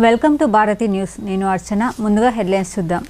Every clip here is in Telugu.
Welcome to Bharati news. నేను అర్చన. ముందుగా హెడ్లైన్స్ చూద్దాం.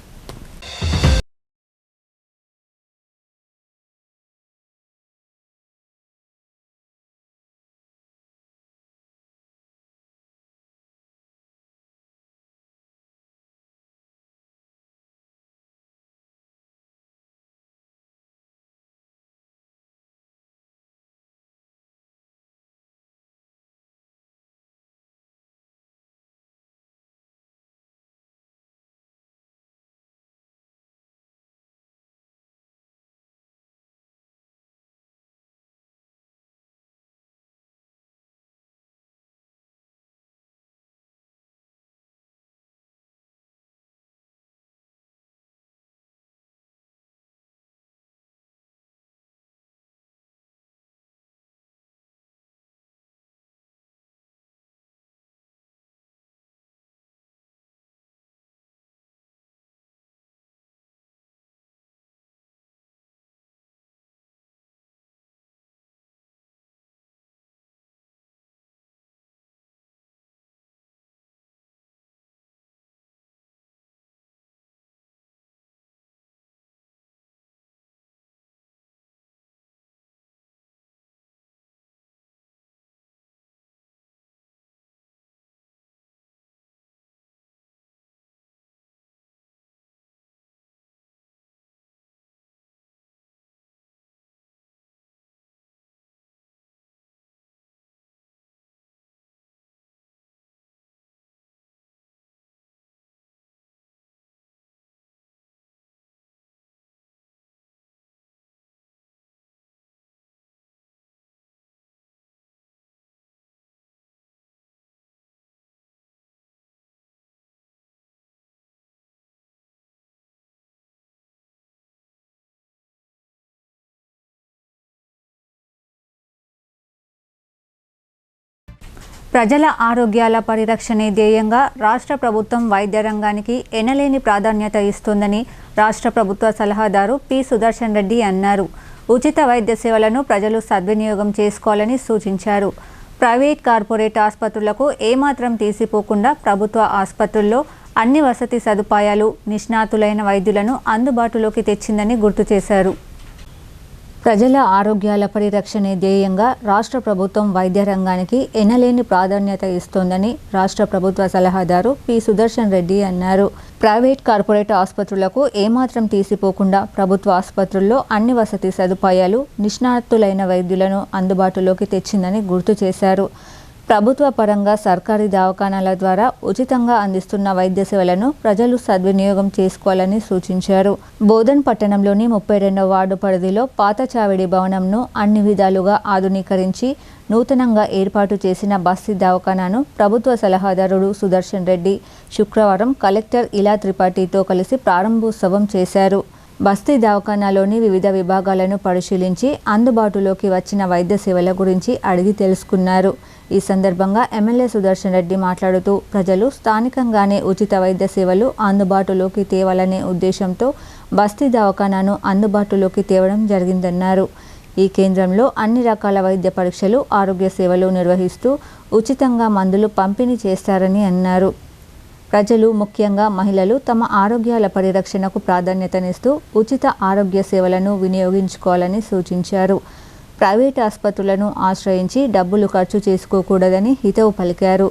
ప్రజల ఆరోగ్యాల పరిరక్షణే ధ్యేయంగా రాష్ట్ర ప్రభుత్వం వైద్య రంగానికి ఎనలేని ప్రాధాన్యత ఇస్తోందని రాష్ట్ర ప్రభుత్వ సలహాదారు పి సుదర్శన్ రెడ్డి అన్నారు. ఉచిత వైద్య సేవలను ప్రజలు సద్వినియోగం చేసుకోవాలని సూచించారు. ప్రైవేట్, కార్పొరేట్ ఆసుపత్రులకు ఏమాత్రం తీసిపోకుండా ప్రభుత్వ ఆసుపత్రుల్లో అన్ని వసతి సదుపాయాలు, నిష్ణాతులైన వైద్యులను అందుబాటులోకి తెచ్చిందని గుర్తు చేశారు. ప్రజల ఆరోగ్యాల పరిరక్షణే ధ్యేయంగా రాష్ట్ర ప్రభుత్వం వైద్య రంగానికి ఎనలేని ప్రాధాన్యత ఇస్తోందని రాష్ట్ర ప్రభుత్వ సలహాదారు పి సుదర్శన్ రెడ్డి అన్నారు. ప్రైవేట్, కార్పొరేట్ ఆసుపత్రులకు ఏమాత్రం తీసిపోకుండా ప్రభుత్వ ఆసుపత్రుల్లో అన్ని వసతి సదుపాయాలు, నిష్ణాతులైన వైద్యులను అందుబాటులోకి తెచ్చిందని గుర్తు చేశారు. ప్రభుత్వ పరంగా సర్కారీ దవాఖానాల ద్వారా ఉచితంగా అందిస్తున్న వైద్య సేవలను ప్రజలు సద్వినియోగం చేసుకోవాలని సూచించారు. బోధన్ పట్టణంలోని 32వ వార్డు పరిధిలో పాత చావిడి భవనంను అన్ని విధాలుగా ఆధునీకరించి నూతనంగా ఏర్పాటు చేసిన బస్తీ దవాఖానాను ప్రభుత్వ సలహాదారుడు సుదర్శన్ రెడ్డి శుక్రవారం కలెక్టర్ ఇలా త్రిపాఠితో కలిసి ప్రారంభోత్సవం చేశారు. బస్తీ దవాఖానాలోని వివిధ విభాగాలను పరిశీలించి అందుబాటులోకి వచ్చిన వైద్య సేవల గురించి అడిగి తెలుసుకున్నారు. ఈ సందర్భంగా ఎమ్మెల్యే సుదర్శన్ రెడ్డి మాట్లాడుతూ ప్రజలు స్థానికంగానే ఉచిత వైద్య సేవలు అందుబాటులోకి తేవాలనే ఉద్దేశంతో బస్తీ దవాఖానాను అందుబాటులోకి తేవడం జరిగిందన్నారు. ఈ కేంద్రంలో అన్ని రకాల వైద్య పరీక్షలు, ఆరోగ్య సేవలు నిర్వహిస్తూ ఉచితంగా మందులు పంపిణీ చేస్తారని అన్నారు. ప్రజలు, ముఖ్యంగా మహిళలు తమ ఆరోగ్యాల పరిరక్షణకు ప్రాధాన్యతనిస్తూ ఉచిత ఆరోగ్య సేవలను వినియోగించుకోవాలని సూచించారు. ప్రైవేట్ ఆసుపత్రులను ఆశ్రయించి డబ్బులు ఖర్చు చేసుకోకూడదని హితవు పలికారు.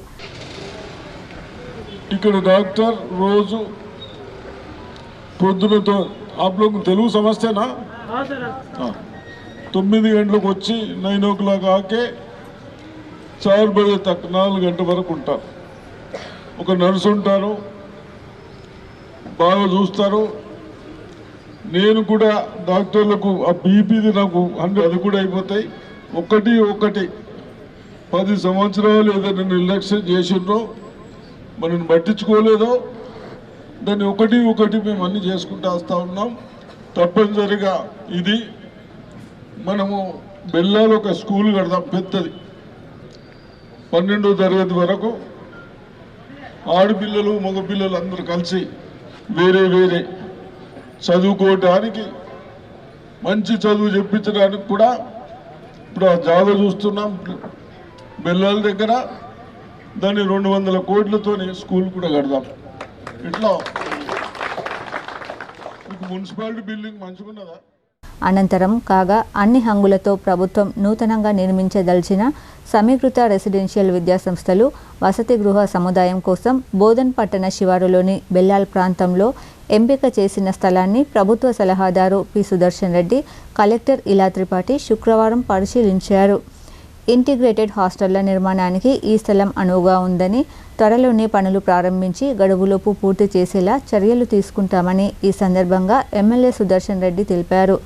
ఇక్కడ డాక్టర్ రోజు పొద్దునతో ఆప్లోకి తెలుగు సమస్యనా 9 గంటలకు వచ్చి 9 o'clock ఆకే 4 బజే తక్ 4 గంటల వరకు ఉంటారు. ఒక నర్సు ఉంటారు, బాగా చూస్తారు. నేను కూడా డాక్టర్లకు ఆ బీపీది నాకు 100 అది కూడా అయిపోతాయి. ఒకటి 10 సంవత్సరాలు ఏదైనా నిర్లక్ష్యం చేసిండ్రో, మనం పట్టించుకోలేదో, దాన్ని ఒకటి మేము అన్నీ చేసుకుంటూ వస్తూ ఉన్నాం. తప్పనిసరిగా ఇది మనము బెల్లాలో ఒక స్కూల్ కడదాం పెద్దది, 12వ తరగతి వరకు ఆడపిల్లలు, మగపిల్లలు అందరూ కలిసి వేరే చదువుకోవడానికి, మంచి చదువు చెప్పించడానికి కూడా ఇప్పుడు ఆ జాగా చూస్తున్నాం. బెల్లాల దగ్గర దాన్ని 200 కోట్లతోనే స్కూల్ కూడా కడదాం. ఇట్లా మున్సిపాలిటీ బిల్డింగ్ మంచిగున్నదా? అనంతరం కాగా అన్ని హంగులతో ప్రభుత్వం నూతనంగా నిర్మించదలిచిన సమీకృత రెసిడెన్షియల్ విద్యాసంస్థలు వసతి గృహ సముదాయం కోసం బోధన్ పట్టణ శివారులోని బెల్లాల్ ప్రాంతంలో ఎంపిక చేసిన స్థలాన్ని ప్రభుత్వ సలహాదారు పి సుదర్శన్ రెడ్డి, కలెక్టర్ ఇలా త్రిపాఠి శుక్రవారం పరిశీలించారు. ఇంటిగ్రేటెడ్ హాస్టళ్ల నిర్మాణానికి ఈ స్థలం అనువుగా ఉందని, త్వరలోనే పనులు ప్రారంభించి గడువులోపు పూర్తి చేసేలా చర్యలు తీసుకుంటామని ఈ సందర్భంగా ఎమ్మెల్యే సుదర్శన్ రెడ్డి తెలిపారు.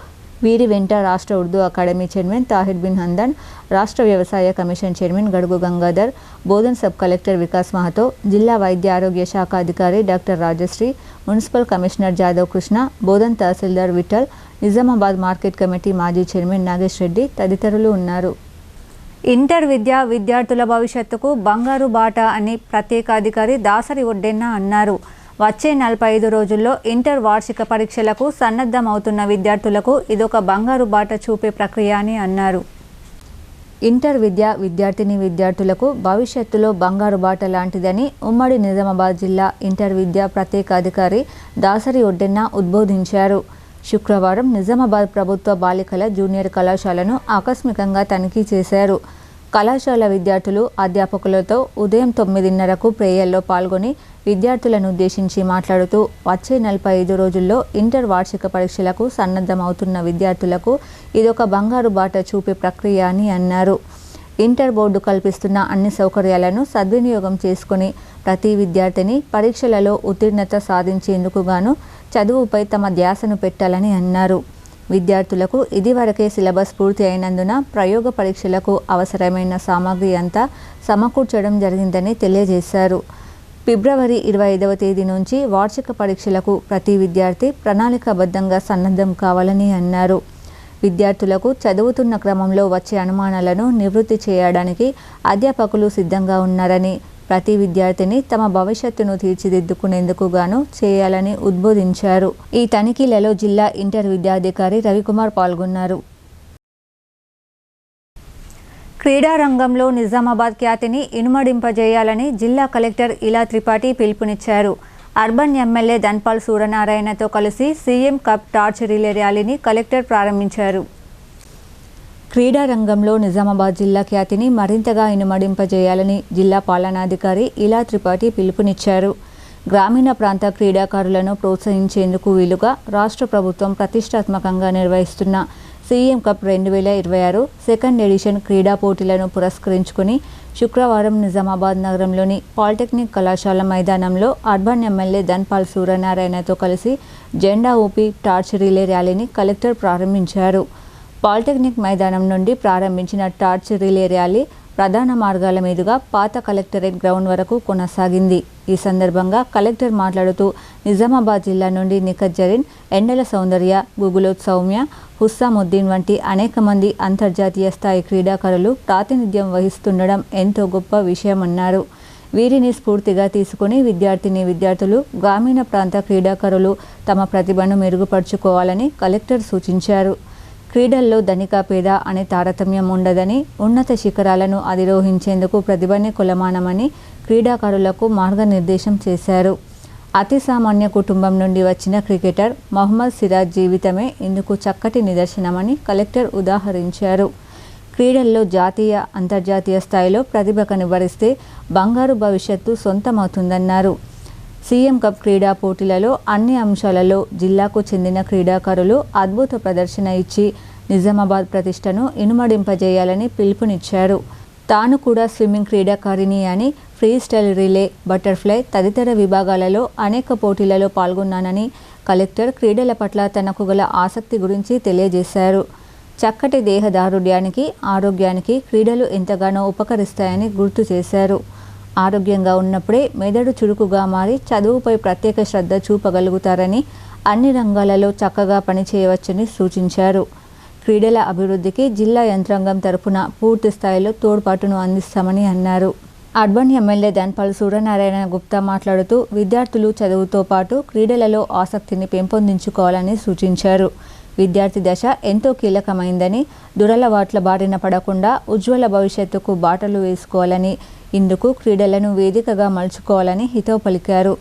వీరి వెంట రాష్ట్ర ఉర్దూ అకాడమీ చైర్మన్ తాహిర్ బిన్ హందన్, రాష్ట్ర వ్యవసాయ commission chairman Gadugu Gangadhar, Bodhan sub collector Vikas Mahato, జిల్లా వైద్య ఆరోగ్య శాఖ అధికారి doctor Rajashree, municipal commissioner Jadhav Krishna, Bodhan tahsildar Vithal, Nizamabad market committee మాజీ చైర్మన్ నాగేష్ రెడ్డి తదితరులు ఉన్నారు. ఇంటర్ విద్యార్థుల భవిష్యత్తుకు బంగారు బాట అని ప్రత్యేకాధికారి దాసరి ఒడ్డెన్న అన్నారు. వచ్చే 45 రోజుల్లో ఇంటర్ వార్షిక పరీక్షలకు సన్నద్ధమవుతున్న విద్యార్థులకు ఇదొక బంగారు బాట చూపే ప్రక్రియ అని అన్నారు. ఇంటర్ విద్యార్థులకు భవిష్యత్తులో బంగారు బాట లాంటిదని ఉమ్మడి నిజామాబాద్ జిల్లా ఇంటర్ ప్రత్యేకాధికారి దాసరి ఒడ్డెన్న ఉద్బోధించారు. శుక్రవారం నిజామాబాద్ ప్రభుత్వ బాలికల జూనియర్ కళాశాలను ఆకస్మికంగా తనిఖీ చేశారు. కళాశాల విద్యార్థులు అధ్యాపకులతో ఉదయం 9:30కు ప్రేయర్లో పాల్గొని విద్యార్థులను ఉద్దేశించి మాట్లాడుతూ వచ్చే 45 రోజుల్లో ఇంటర్ వార్షిక పరీక్షలకు సన్నద్ధమవుతున్న విద్యార్థులకు ఇదొక బంగారు బాట చూపే ప్రక్రియ అని అన్నారు. ఇంటర్ బోర్డు కల్పిస్తున్న అన్ని సౌకర్యాలను సద్వినియోగం చేసుకుని ప్రతి విద్యార్థిని పరీక్షలలో ఉత్తీర్ణత సాధించేందుకు గాను చదువుపై తమ ధ్యాసను పెట్టాలని అన్నారు. విద్యార్థులకు ఇదివరకే సిలబస్ పూర్తి అయినందున ప్రయోగ పరీక్షలకు అవసరమైన సామాగ్రి అంతా సమకూర్చడం జరిగిందని తెలియజేశారు. ఫిబ్రవరి 25వ తేదీ నుంచి వార్షిక పరీక్షలకు ప్రతి విద్యార్థి ప్రణాళికాబద్ధంగా సన్నద్ధం కావాలని అన్నారు. విద్యార్థులకు చదువుతున్న క్రమంలో వచ్చే అనుమానాలను నివృత్తి చేయడానికి అధ్యాపకులు సిద్ధంగా ఉన్నారని, ప్రతి విద్యార్థిని తమ భవిష్యత్తును తీర్చిదిద్దుకునేందుకు గాను చేయాలని ఉద్బోధించారు. ఈ తనిఖీలలో జిల్లా ఇంటర్ విద్యాధికారి రవికుమార్ పాల్గొన్నారు. క్రీడా రంగంలో నిజామాబాద్ ఖ్యాతిని ఇనుమడింపజేయాలని జిల్లా కలెక్టర్ ఇలా త్రిపాఠి పిలుపునిచ్చారు. అర్బన్ ఎమ్మెల్యే ధన్పాల్ సూర్యనారాయణతో కలిసి సీఎం కప్ టార్చ్ రిలే ర్యాలీని కలెక్టర్ ప్రారంభించారు. క్రీడా రంగంలో నిజామాబాద్ జిల్లా ఖ్యాతిని మరింతగా ఇనుమడింపజేయాలని జిల్లా పాలనాధికారి ఇలా త్రిపాఠి పిలుపునిచ్చారు. గ్రామీణ ప్రాంత క్రీడాకారులను ప్రోత్సహించేందుకు వీలుగా రాష్ట్ర ప్రభుత్వం ప్రతిష్టాత్మకంగా నిర్వహిస్తున్న సీఎం కప్ 2026 సెకండ్ ఎడిషన్ క్రీడా పోటీలను పురస్కరించుకుని శుక్రవారం నిజామాబాద్ నగరంలోని పాలిటెక్నిక్ కళాశాల మైదానంలో అర్బన్ ఎమ్మెల్యే ధన్పాల్ సూర్యనారాయణతో కలిసి జెండా ఊపి టార్చ్ రిలే ర్యాలీని కలెక్టర్ ప్రారంభించారు. పాలిటెక్నిక్ మైదానం నుండి ప్రారంభించిన టార్చ్ రిలే ర్యాలీ ప్రధాన మార్గాల మీదుగా పాత కలెక్టరేట్ గ్రౌండ్ వరకు కొనసాగింది. ఈ సందర్భంగా కలెక్టర్ మాట్లాడుతూ నిజామాబాద్ జిల్లా నుండి నిఖత్ జరీన్, ఎండల సౌందర్య, గుగులోత్ సౌమ్య, హుస్సాముద్దీన్ వంటి అనేక మంది అంతర్జాతీయ స్థాయి క్రీడాకారులు ప్రాతినిధ్యం వహిస్తుండడం ఎంతో గొప్ప విషయమన్నారు. వీరిని స్ఫూర్తిగా తీసుకుని విద్యార్థులు గ్రామీణ ప్రాంత క్రీడాకారులు తమ ప్రతిభను మెరుగుపరుచుకోవాలని కలెక్టర్ సూచించారు. క్రీడల్లో ధనిక పేద అనే తారతమ్యం ఉండదని, ఉన్నత శిఖరాలను అధిరోహించేందుకు ప్రతిభనే కొలమానమని క్రీడాకారులకు మార్గనిర్దేశం చేశారు. అతి సామాన్య కుటుంబం నుండి వచ్చిన క్రికెటర్ మొహమ్మద్ సిరాజ్ జీవితమే ఇందుకు చక్కటి నిదర్శనమని కలెక్టర్ ఉదాహరించారు. క్రీడల్లో జాతీయ, అంతర్జాతీయ స్థాయిలో ప్రతిభ కనబరిస్తే బంగారు భవిష్యత్తు సొంతమవుతుందన్నారు. సీఎం కప్ క్రీడా పోటీలలో అన్ని అంశాలలో జిల్లాకు చెందిన క్రీడాకారులు అద్భుత ప్రదర్శన ఇచ్చి నిజామాబాద్ ప్రతిష్టను ఇనుమడింపజేయాలని పిలుపునిచ్చారు. తాను కూడా స్విమ్మింగ్ క్రీడాకారిణి అని, ఫ్రీ స్టైల్ రిలే, బటర్ఫ్లై తదితర విభాగాలలో అనేక పోటీలలో పాల్గొన్నానని కలెక్టర్ క్రీడల పట్ల తనకు గల ఆసక్తి గురించి తెలియజేశారు. చక్కటి దేహదారుఢ్యానికి, ఆరోగ్యానికి క్రీడలు ఎంతగానో ఉపకరిస్తాయని గుర్తు చేశారు. ఆరోగ్యంగా ఉన్నప్పుడే మెదడు చురుకుగా మారి చదువుపై ప్రత్యేక శ్రద్ధ చూపగలుగుతారని, అన్ని రంగాలలో చక్కగా పనిచేయవచ్చని సూచించారు. క్రీడల అభివృద్ధికి జిల్లా యంత్రాంగం తరపున పూర్తి స్థాయిలో తోడ్పాటును అందిస్తామని అన్నారు. అర్బన్ ఎమ్మెల్యే ధన్పాల్ సూర్యనారాయణ గుప్తా మాట్లాడుతూ విద్యార్థులు చదువుతో పాటు క్రీడలలో ఆసక్తిని పెంపొందించుకోవాలని సూచించారు. విద్యార్థి దశ ఎంతో కీలకమైందని, దురలవాట్ల బారిన పడకుండా ఉజ్వల భవిష్యత్తుకు బాటలు వేసుకోవాలని, ఇందుకు క్రీడలను వేదికగా మలుచుకోవాలని హితవు పలికారు.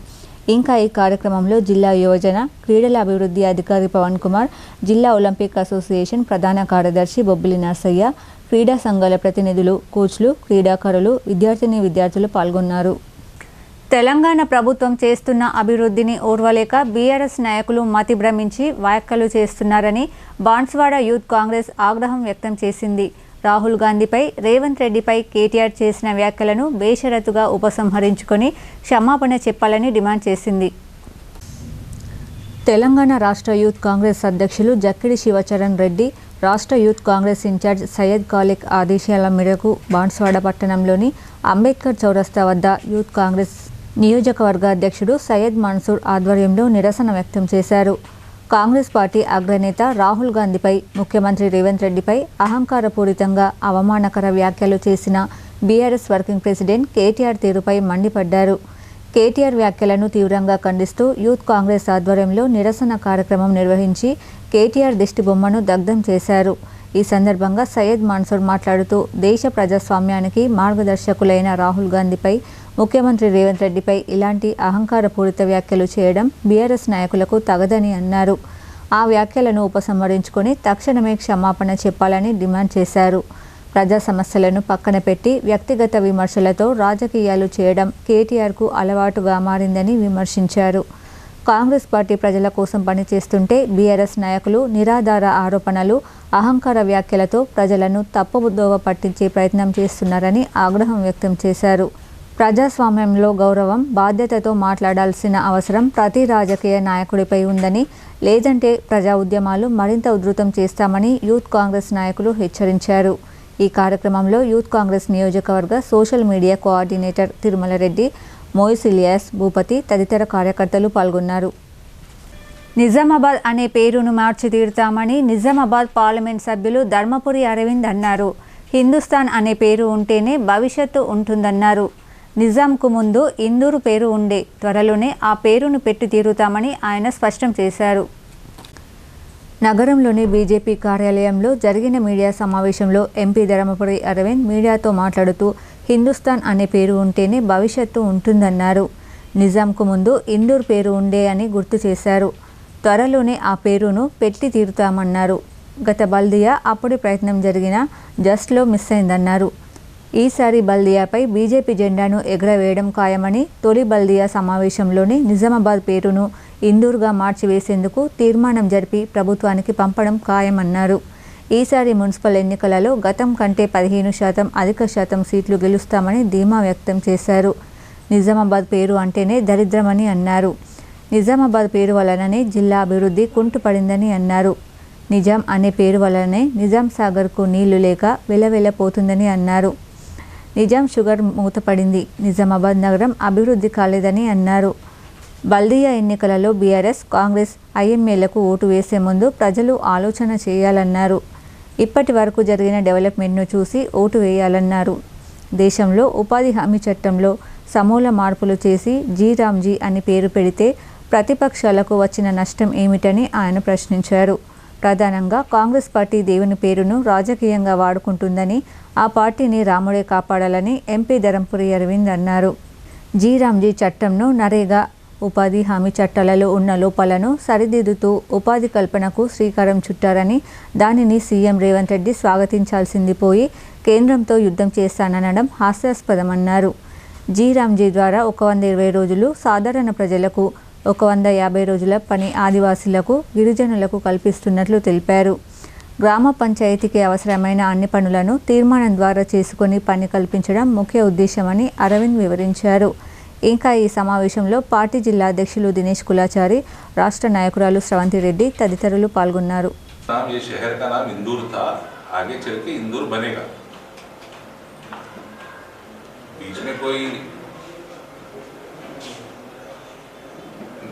ఇంకా ఈ కార్యక్రమంలో జిల్లా యువజన క్రీడల అభివృద్ధి అధికారి పవన్ కుమార్, జిల్లా ఒలింపిక్ అసోసియేషన్ ప్రధాన కార్యదర్శి బొబ్బిలి నర్సయ్య, క్రీడా సంఘాల ప్రతినిధులు, కోచ్లు, క్రీడాకారులు, విద్యార్థులు పాల్గొన్నారు. తెలంగాణ ప్రభుత్వం చేస్తున్న అభివృద్ధిని ఓర్వలేక బీఆర్ఎస్ నాయకులు మతి భ్రమించి వ్యాఖ్యలు చేస్తున్నారని బాన్స్వాడ యూత్ కాంగ్రెస్ ఆగ్రహం వ్యక్తం చేసింది. రాహుల్ గాంధీపై, రేవంత్ రెడ్డిపై కేటీఆర్ చేసిన వ్యాఖ్యలను బేషరతుగా ఉపసంహరించుకొని క్షమాపణ చెప్పాలని డిమాండ్ చేసింది. తెలంగాణ రాష్ట్ర యూత్ కాంగ్రెస్ అధ్యక్షులు జక్కిడి శివచరణ్ రెడ్డి, రాష్ట్ర యూత్ కాంగ్రెస్ ఇన్ఛార్జ్ సయ్యద్ ఖాలిక్ ఆదేశాల మేరకు బాన్స్వాడ పట్టణంలోని అంబేద్కర్ చౌరస్తా వద్ద యూత్ కాంగ్రెస్ నియోజకవర్గ అధ్యక్షుడు సయ్యద్ మన్సూర్ ఆధ్వర్యంలో నిరసన వ్యక్తం చేశారు. కాంగ్రెస్ పార్టీ అగ్రనేత రాహుల్ గాంధీపై, ముఖ్యమంత్రి రేవంత్ రెడ్డిపై అహంకారపూరితంగా అవమానకర వ్యాఖ్యలు చేసిన బీఆర్ఎస్ వర్కింగ్ ప్రెసిడెంట్ కేటీఆర్ తీరుపై మండిపడ్డారు. కేటీఆర్ వ్యాఖ్యలను తీవ్రంగా ఖండిస్తూ యూత్ కాంగ్రెస్ ఆధ్వర్యంలో నిరసన కార్యక్రమం నిర్వహించి కేటీఆర్ దిష్టి బొమ్మను దగ్ధం చేశారు. ఈ సందర్భంగా సయ్యద్ మన్సూర్ మాట్లాడుతూ, దేశ ప్రజాస్వామ్యానికి మార్గదర్శకులైన రాహుల్ గాంధీపై, ముఖ్యమంత్రి రేవంత్ రెడ్డిపై ఇలాంటి అహంకారపూరిత వ్యాఖ్యలు చేయడం బీఆర్ఎస్ నాయకులకు తగదని అన్నారు. ఆ వ్యాఖ్యలను ఉపసంహరించుకొని తక్షణమే క్షమాపణ చెప్పాలని డిమాండ్ చేశారు. ప్రజా సమస్యలను పక్కన పెట్టి వ్యక్తిగత విమర్శలతో రాజకీయాలు చేయడం కేటీఆర్కు అలవాటుగా మారిందని విమర్శించారు. కాంగ్రెస్ పార్టీ ప్రజల కోసం పనిచేస్తుంటే బీఆర్ఎస్ నాయకులు నిరాధార ఆరోపణలు, అహంకార వ్యాఖ్యలతో ప్రజలను తప్పుదోవ పట్టించే ప్రయత్నం చేస్తున్నారని ఆగ్రహం వ్యక్తం చేశారు. ప్రజాస్వామ్యంలో గౌరవం, బాధ్యతతో మాట్లాడాల్సిన అవసరం ప్రతి రాజకీయ నాయకుడిపై ఉందని, లేదంటే ప్రజా ఉద్యమాలు మరింత ఉధృతం చేస్తామని యూత్ కాంగ్రెస్ నాయకులు హెచ్చరించారు. ఈ కార్యక్రమంలో యూత్ కాంగ్రెస్ నియోజకవర్గ social media coordinator Tirumala Reddy, Moyis Ilyas, Bhupathi తదితర కార్యకర్తలు పాల్గొన్నారు. నిజామాబాద్ అనే పేరును మార్చి తీరుతామని నిజామాబాద్ పార్లమెంట్ సభ్యులు ధర్మపురి అరవింద్ అన్నారు. హిందుస్థాన్ అనే పేరు ఉంటేనే భవిష్యత్తు ఉంటుందన్నారు. నిజాంకు ముందు ఇందూరు పేరు ఉండే, త్వరలోనే ఆ పేరును పెట్టి తీరుతామని ఆయన స్పష్టం చేశారు. నగరంలోని బీజేపీ కార్యాలయంలో జరిగిన మీడియా సమావేశంలో ఎంపీ ధర్మపురి అరవింద్ మీడియాతో మాట్లాడుతూ, హిందుస్థాన్ అనే పేరు ఉంటేనే భవిష్యత్తు ఉంటుందన్నారు. నిజాంకు ముందు ఇందూర్ పేరు ఉండే అని గుర్తు చేశారు. త్వరలోనే ఆ పేరును పెట్టి తీరుతామన్నారు. గత బల్దియా అప్పుడే ప్రయత్నం జరిగిన జస్ట్లో మిస్ అయిందన్నారు. ఈసారి బల్దియాపై బీజేపీ జెండాను ఎగరవేయడం ఖాయమని, తొలి బల్దియా సమావేశంలోనే నిజామాబాద్ పేరును ఇందూర్గా మార్చివేసేందుకు తీర్మానం జరిపి ప్రభుత్వానికి పంపడం ఖాయమన్నారు. ఈసారి మున్సిపల్ ఎన్నికలలో గతం కంటే 15% అధిక శాతం సీట్లు గెలుస్తామని ధీమా వ్యక్తం చేశారు. నిజామాబాద్ పేరు అంటేనే దరిద్రమని అన్నారు. నిజామాబాద్ పేరు వలననే జిల్లా అభివృద్ధి కుంటుపడిందని అన్నారు. నిజాం అనే పేరు వలనే నిజాం సాగర్కు నీళ్లు లేక వెలవెలపోతుందని అన్నారు. నిజాం షుగర్ మూతపడింది, నిజామాబాద్ నగరం అభివృద్ధి కాలేదని అన్నారు. బల్దియా ఎన్నికలలో బీఆర్ఎస్, కాంగ్రెస్, ఐఎంఏలకు ఓటు వేసే ముందు ప్రజలు ఆలోచన చేయాలన్నారు. ఇప్పటి వరకు జరిగిన డెవలప్మెంట్ను చూసి ఓటు వేయాలన్నారు. దేశంలో ఉపాధి హామీ చట్టంలో సమూల మార్పులు చేసి జీరామ్జీ అని పేరు పెడితే ప్రతిపక్షాలకు వచ్చిన నష్టం ఏమిటని ఆయన ప్రశ్నించారు. ప్రధానంగా కాంగ్రెస్ పార్టీ దేవుని పేరును రాజకీయంగా వాడుకుంటుందని, ఆ పార్టీని రాముడే కాపాడాలని ఎంపీ ధర్మపురి అరవింద్ అన్నారు. జీరామ్జీ చట్టంను నరేగా, ఉపాధి హామీ చట్టాలలో ఉన్న లోపాలను సరిదిద్దుతూ ఉపాధి కల్పనకు శ్రీకారం చుట్టారని, దానిని సీఎం రేవంత్ రెడ్డి స్వాగతించాల్సింది పోయి కేంద్రంతో యుద్ధం చేస్తాననడం హాస్యాస్పదమన్నారు. జీరామ్జీ ద్వారా 120 రోజులు సాధారణ ప్రజలకు, 150 రోజుల పని ఆదివాసీలకు, గిరిజనులకు కల్పిస్తున్నట్లు తెలిపారు. గ్రామ పంచాయతీకి అవసరమైన అన్ని పనులను తీర్మానం ద్వారా చేసుకుని పని కల్పించడం ముఖ్య ఉద్దేశమని అరవింద్ వివరించారు. ఇంకా ఈ సమావేశంలో పార్టీ జిల్లా అధ్యక్షులు దినేష్ కులాచారి, రాష్ట్ర నాయకురాలు స్రవంతి రెడ్డి తదితరులు పాల్గొన్నారు.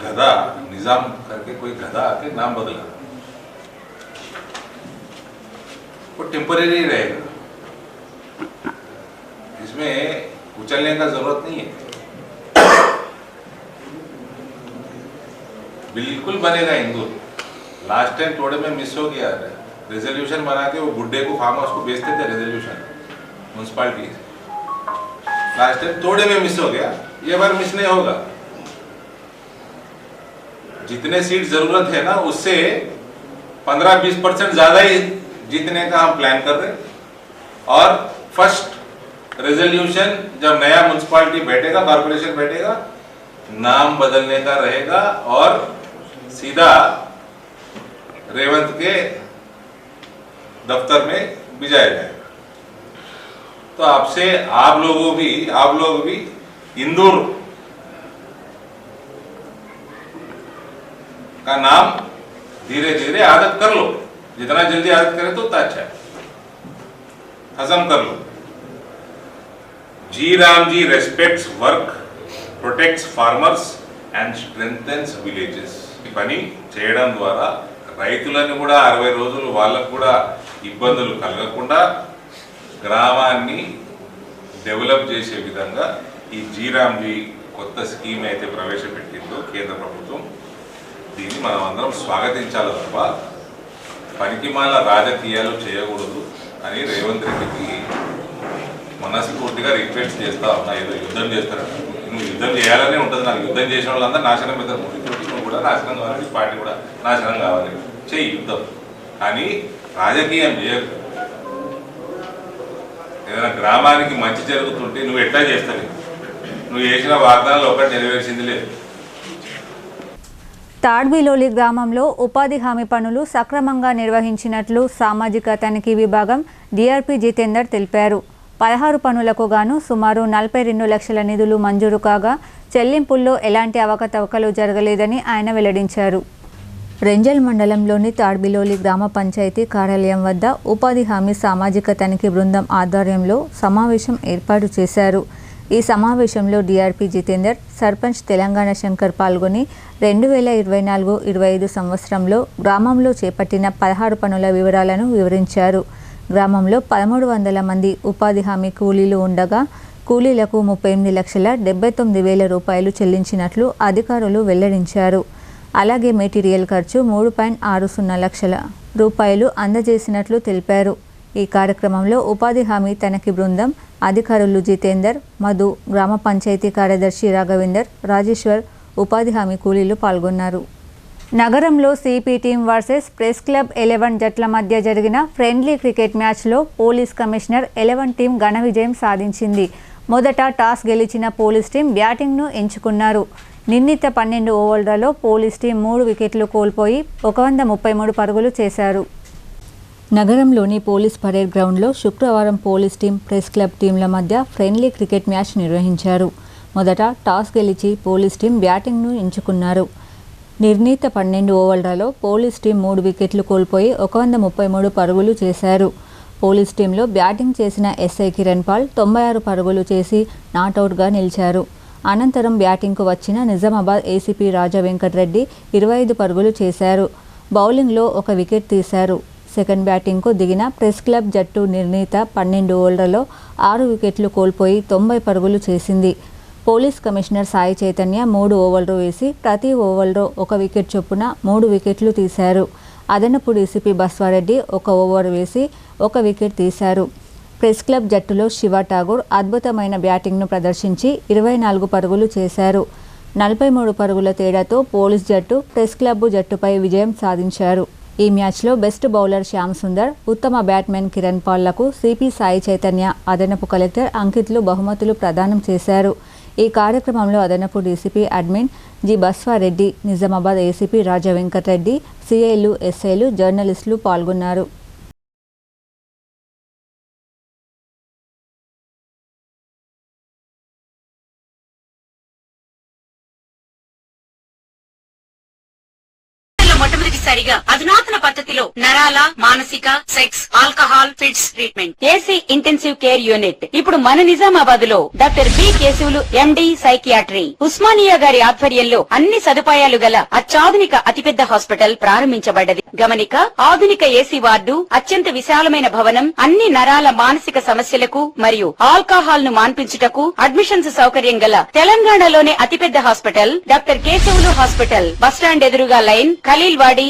गधा निजाम करके कोई गधा आके नाम बदला, वो टेम्परेरी रहेगा, इसमें उछलने का जरूरत नहीं है, बिल्कुल बनेगा इंदौर। लास्ट टाइम थोड़े में मिस हो गया, रेजोल्यूशन बना के वो बुड्ढे को फार्म हाउस को बेचते थे रेजोल्यूशन म्यूनसिपालिटी। लास्ट टाइम थोड़े में मिस हो गया, ये बार मिस नहीं होगा। जितने सीट जरूरत है ना उससे 15-20% ज्यादा ही जीतने का हम प्लान कर रहे हैं। और फर्स्ट रेजोल्यूशन जब नया म्यूनसिपालिटी बैठेगा, कॉर्पोरेशन बैठेगा, नाम बदलने का रहेगा और सीधा रेवंत के दफ्तर में भिजाया जाएगा। तो आपसे आप लोग भी इंदौर का नाम धीरे धीरे आदत कर लो, जितना जल्दी आदत करें तो उतना अच्छा है, हजम कर लो। G Ram G respects work, protects farmers and strengthens villages. ఈ పని చేయడం ద్వారా రైతులను కూడా 60 రోజులు వాళ్ళకు కూడా ఇబ్బందులు కలగకుండా గ్రామాన్ని డెవలప్ చేసే విధంగా ఈ జీరామ్జీ కొత్త స్కీమ్ అయితే ప్రవేశపెట్టిందో కేంద్ర ప్రభుత్వం, దీన్ని మనం అందరం స్వాగతించాలి తప్ప పనికిమాల రాజకీయాలు చేయకూడదు అని రేవంత్ రెడ్డికి మనస్ఫూర్తిగా రిక్వెస్ట్ చేస్తా ఉన్నా. ఏదో యుద్ధం చేస్తారట, నువ్వు యుద్ధం చేయాలనే ఉంటుంది, నాకు యుద్ధం చేసిన వాళ్ళందరూ నాశనం అవుతారు, నువ్వు కూడా నాశనం కావాలి, పార్టీ కూడా నాశనం కావాలి, చెయ్యి యుద్ధం. కానీ రాజకీయం చేయకు. ఏదైనా గ్రామానికి మంచి జరుగుతుంటే నువ్వు ఎట్లా చేస్తావు? నువ్వు చేసిన వాగ్దానాలు ఒకటి నెరవేర్చింది లేదు. తాడ్బిలోలి గ్రామంలో ఉపాధి హామీ పనులు సక్రమంగా నిర్వహించినట్లు సామాజిక తనిఖీ విభాగం డిఆర్పి జితేందర్ తెలిపారు. 16 పనులకు గాను సుమారు 42 లక్షల నిధులు మంజూరు కాగా చెల్లింపుల్లో ఎలాంటి అవకతవకలు జరగలేదని ఆయన వెల్లడించారు. రెంజల్ మండలంలోని తాడ్బిలోలి గ్రామ పంచాయతీ కార్యాలయం వద్ద ఉపాధి హామీ సామాజిక తనిఖీ బృందం ఆధ్వర్యంలో సమావేశం ఏర్పాటు చేశారు. ఈ సమావేశంలో డిఆర్పి జితేందర్, సర్పంచ్ తెలంగాణ శంకర్ పాల్గొని 2024-25 సంవత్సరంలో గ్రామంలో చేపట్టిన 16 పనుల వివరాలను వివరించారు. గ్రామంలో 1300 మంది ఉపాధి హామీ కూలీలు ఉండగా కూలీలకు 38,79,000 రూపాయలు చెల్లించినట్లు అధికారులు వెల్లడించారు. అలాగే మెటీరియల్ ఖర్చు 3.60 లక్షల రూపాయలు అందజేసినట్లు తెలిపారు. ఈ కార్యక్రమంలో ఉపాధి హామీ తనిఖీ బృందం అధికారులు జితేందర్, మధు, గ్రామ పంచాయతీ కార్యదర్శి రాఘవేందర్, రాజేశ్వర్, ఉపాధి హామీ కూలీలు పాల్గొన్నారు. నగరంలో CP team versus press club 11 జట్ల మధ్య జరిగిన ఫ్రెండ్లీ క్రికెట్ మ్యాచ్లో పోలీస్ కమిషనర్ 11 టీం ఘన విజయం సాధించింది. మొదట టాస్ గెలిచిన పోలీస్ టీం బ్యాటింగ్ను ఎంచుకున్నారు. నిర్ణీత 12 ఓవర్లలో పోలీస్ టీం 3 వికెట్లు కోల్పోయి 133 పరుగులు చేశారు. నగరంలోని పోలీస్ పరేడ్ గ్రౌండ్లో శుక్రవారం పోలీస్ టీం, ప్రెస్ క్లబ్ టీంల మధ్య ఫ్రెండ్లీ క్రికెట్ మ్యాచ్ నిర్వహించారు. మొదట టాస్ గెలిచి పోలీస్ టీం బ్యాటింగ్ను ఎంచుకున్నారు. నిర్ణీత 12 ఓవర్లలో పోలీస్ టీం 3 వికెట్లు కోల్పోయి 133 పరుగులు చేశారు. పోలీస్ టీంలో బ్యాటింగ్ చేసిన ఎస్ఐ కిరణ్ పాల్ 96 పరుగులు చేసి నాటౌట్గా నిలిచారు. అనంతరం బ్యాటింగ్కు వచ్చిన నిజామాబాద్ ఏసీపీ రాజా వెంకటరెడ్డి 25 పరుగులు చేశారు. బౌలింగ్లో 1 వికెట్ తీశారు. సెకండ్ బ్యాటింగ్కు దిగిన ప్రెస్ క్లబ్ జట్టు నిర్ణీత 12 ఓవర్లలో 6 వికెట్లు కోల్పోయి 90 పరుగులు చేసింది. పోలీస్ కమిషనర్ సాయి చైతన్య 3 ఓవర్లు వేసి ప్రతి ఓవర్లో 1 వికెట్ చొప్పున 3 వికెట్లు తీశారు. అదనపు డీసీపీ బస్వారెడ్డి 1 ఓవర్ వేసి 1 వికెట్ తీశారు. ప్రెస్ క్లబ్ జట్టులో శివ ఠాగూర్ అద్భుతమైన బ్యాటింగ్ను ప్రదర్శించి 24 పరుగులు చేశారు. 43 పరుగుల తేడాతో పోలీస్ జట్టు ప్రెస్ క్లబ్ జట్టుపై విజయం సాధించారు. ఈ మ్యాచ్లో బెస్ట్ బౌలర్ శ్యామ్ సుందర్, ఉత్తమ బ్యాట్మెన్ కిరణ్ పాల్లకు సిపి సాయి చైతన్య, అదనపు కలెక్టర్ అంకిత్లు బహుమతులు ప్రదానం చేశారు. ఈ కార్యక్రమంలో అదనపు DCP admin G Baswareddy, Nizamabad ACP Raja Venkatareddy, సిఐలు, ఎస్ఐలు, జర్నలిస్టులు పాల్గొన్నారు. మొట్టమొదటిసారిగా అధునాతన పద్ధతిలో నరాల, మానసిక, sex, alcohol, fits treatment, AC intensive care unit ఇప్పుడు మన నిజామాబాద్ లో doctor B Keshavulu MD psychiatry, Osmania గారి ఆధ్వర్యంలో అన్ని సదుపాయాలు గల అత్యాధునిక అతిపెద్ద హాస్పిటల్ ప్రారంభించబడ్డది. గమనిక, ఆధునిక ఏసీ వార్డు, అత్యంత విశాలమైన భవనం, అన్ని నరాల, మానసిక సమస్యలకు మరియు ఆల్కహాల్ ను మాన్పించుటకు అడ్మిషన్స్ సౌకర్యం గల తెలంగాణలోనే అతిపెద్ద hospital doctor Keshavulu hospital, bus stand ఎదురుగా లైన్, ఖలీల్వాడి.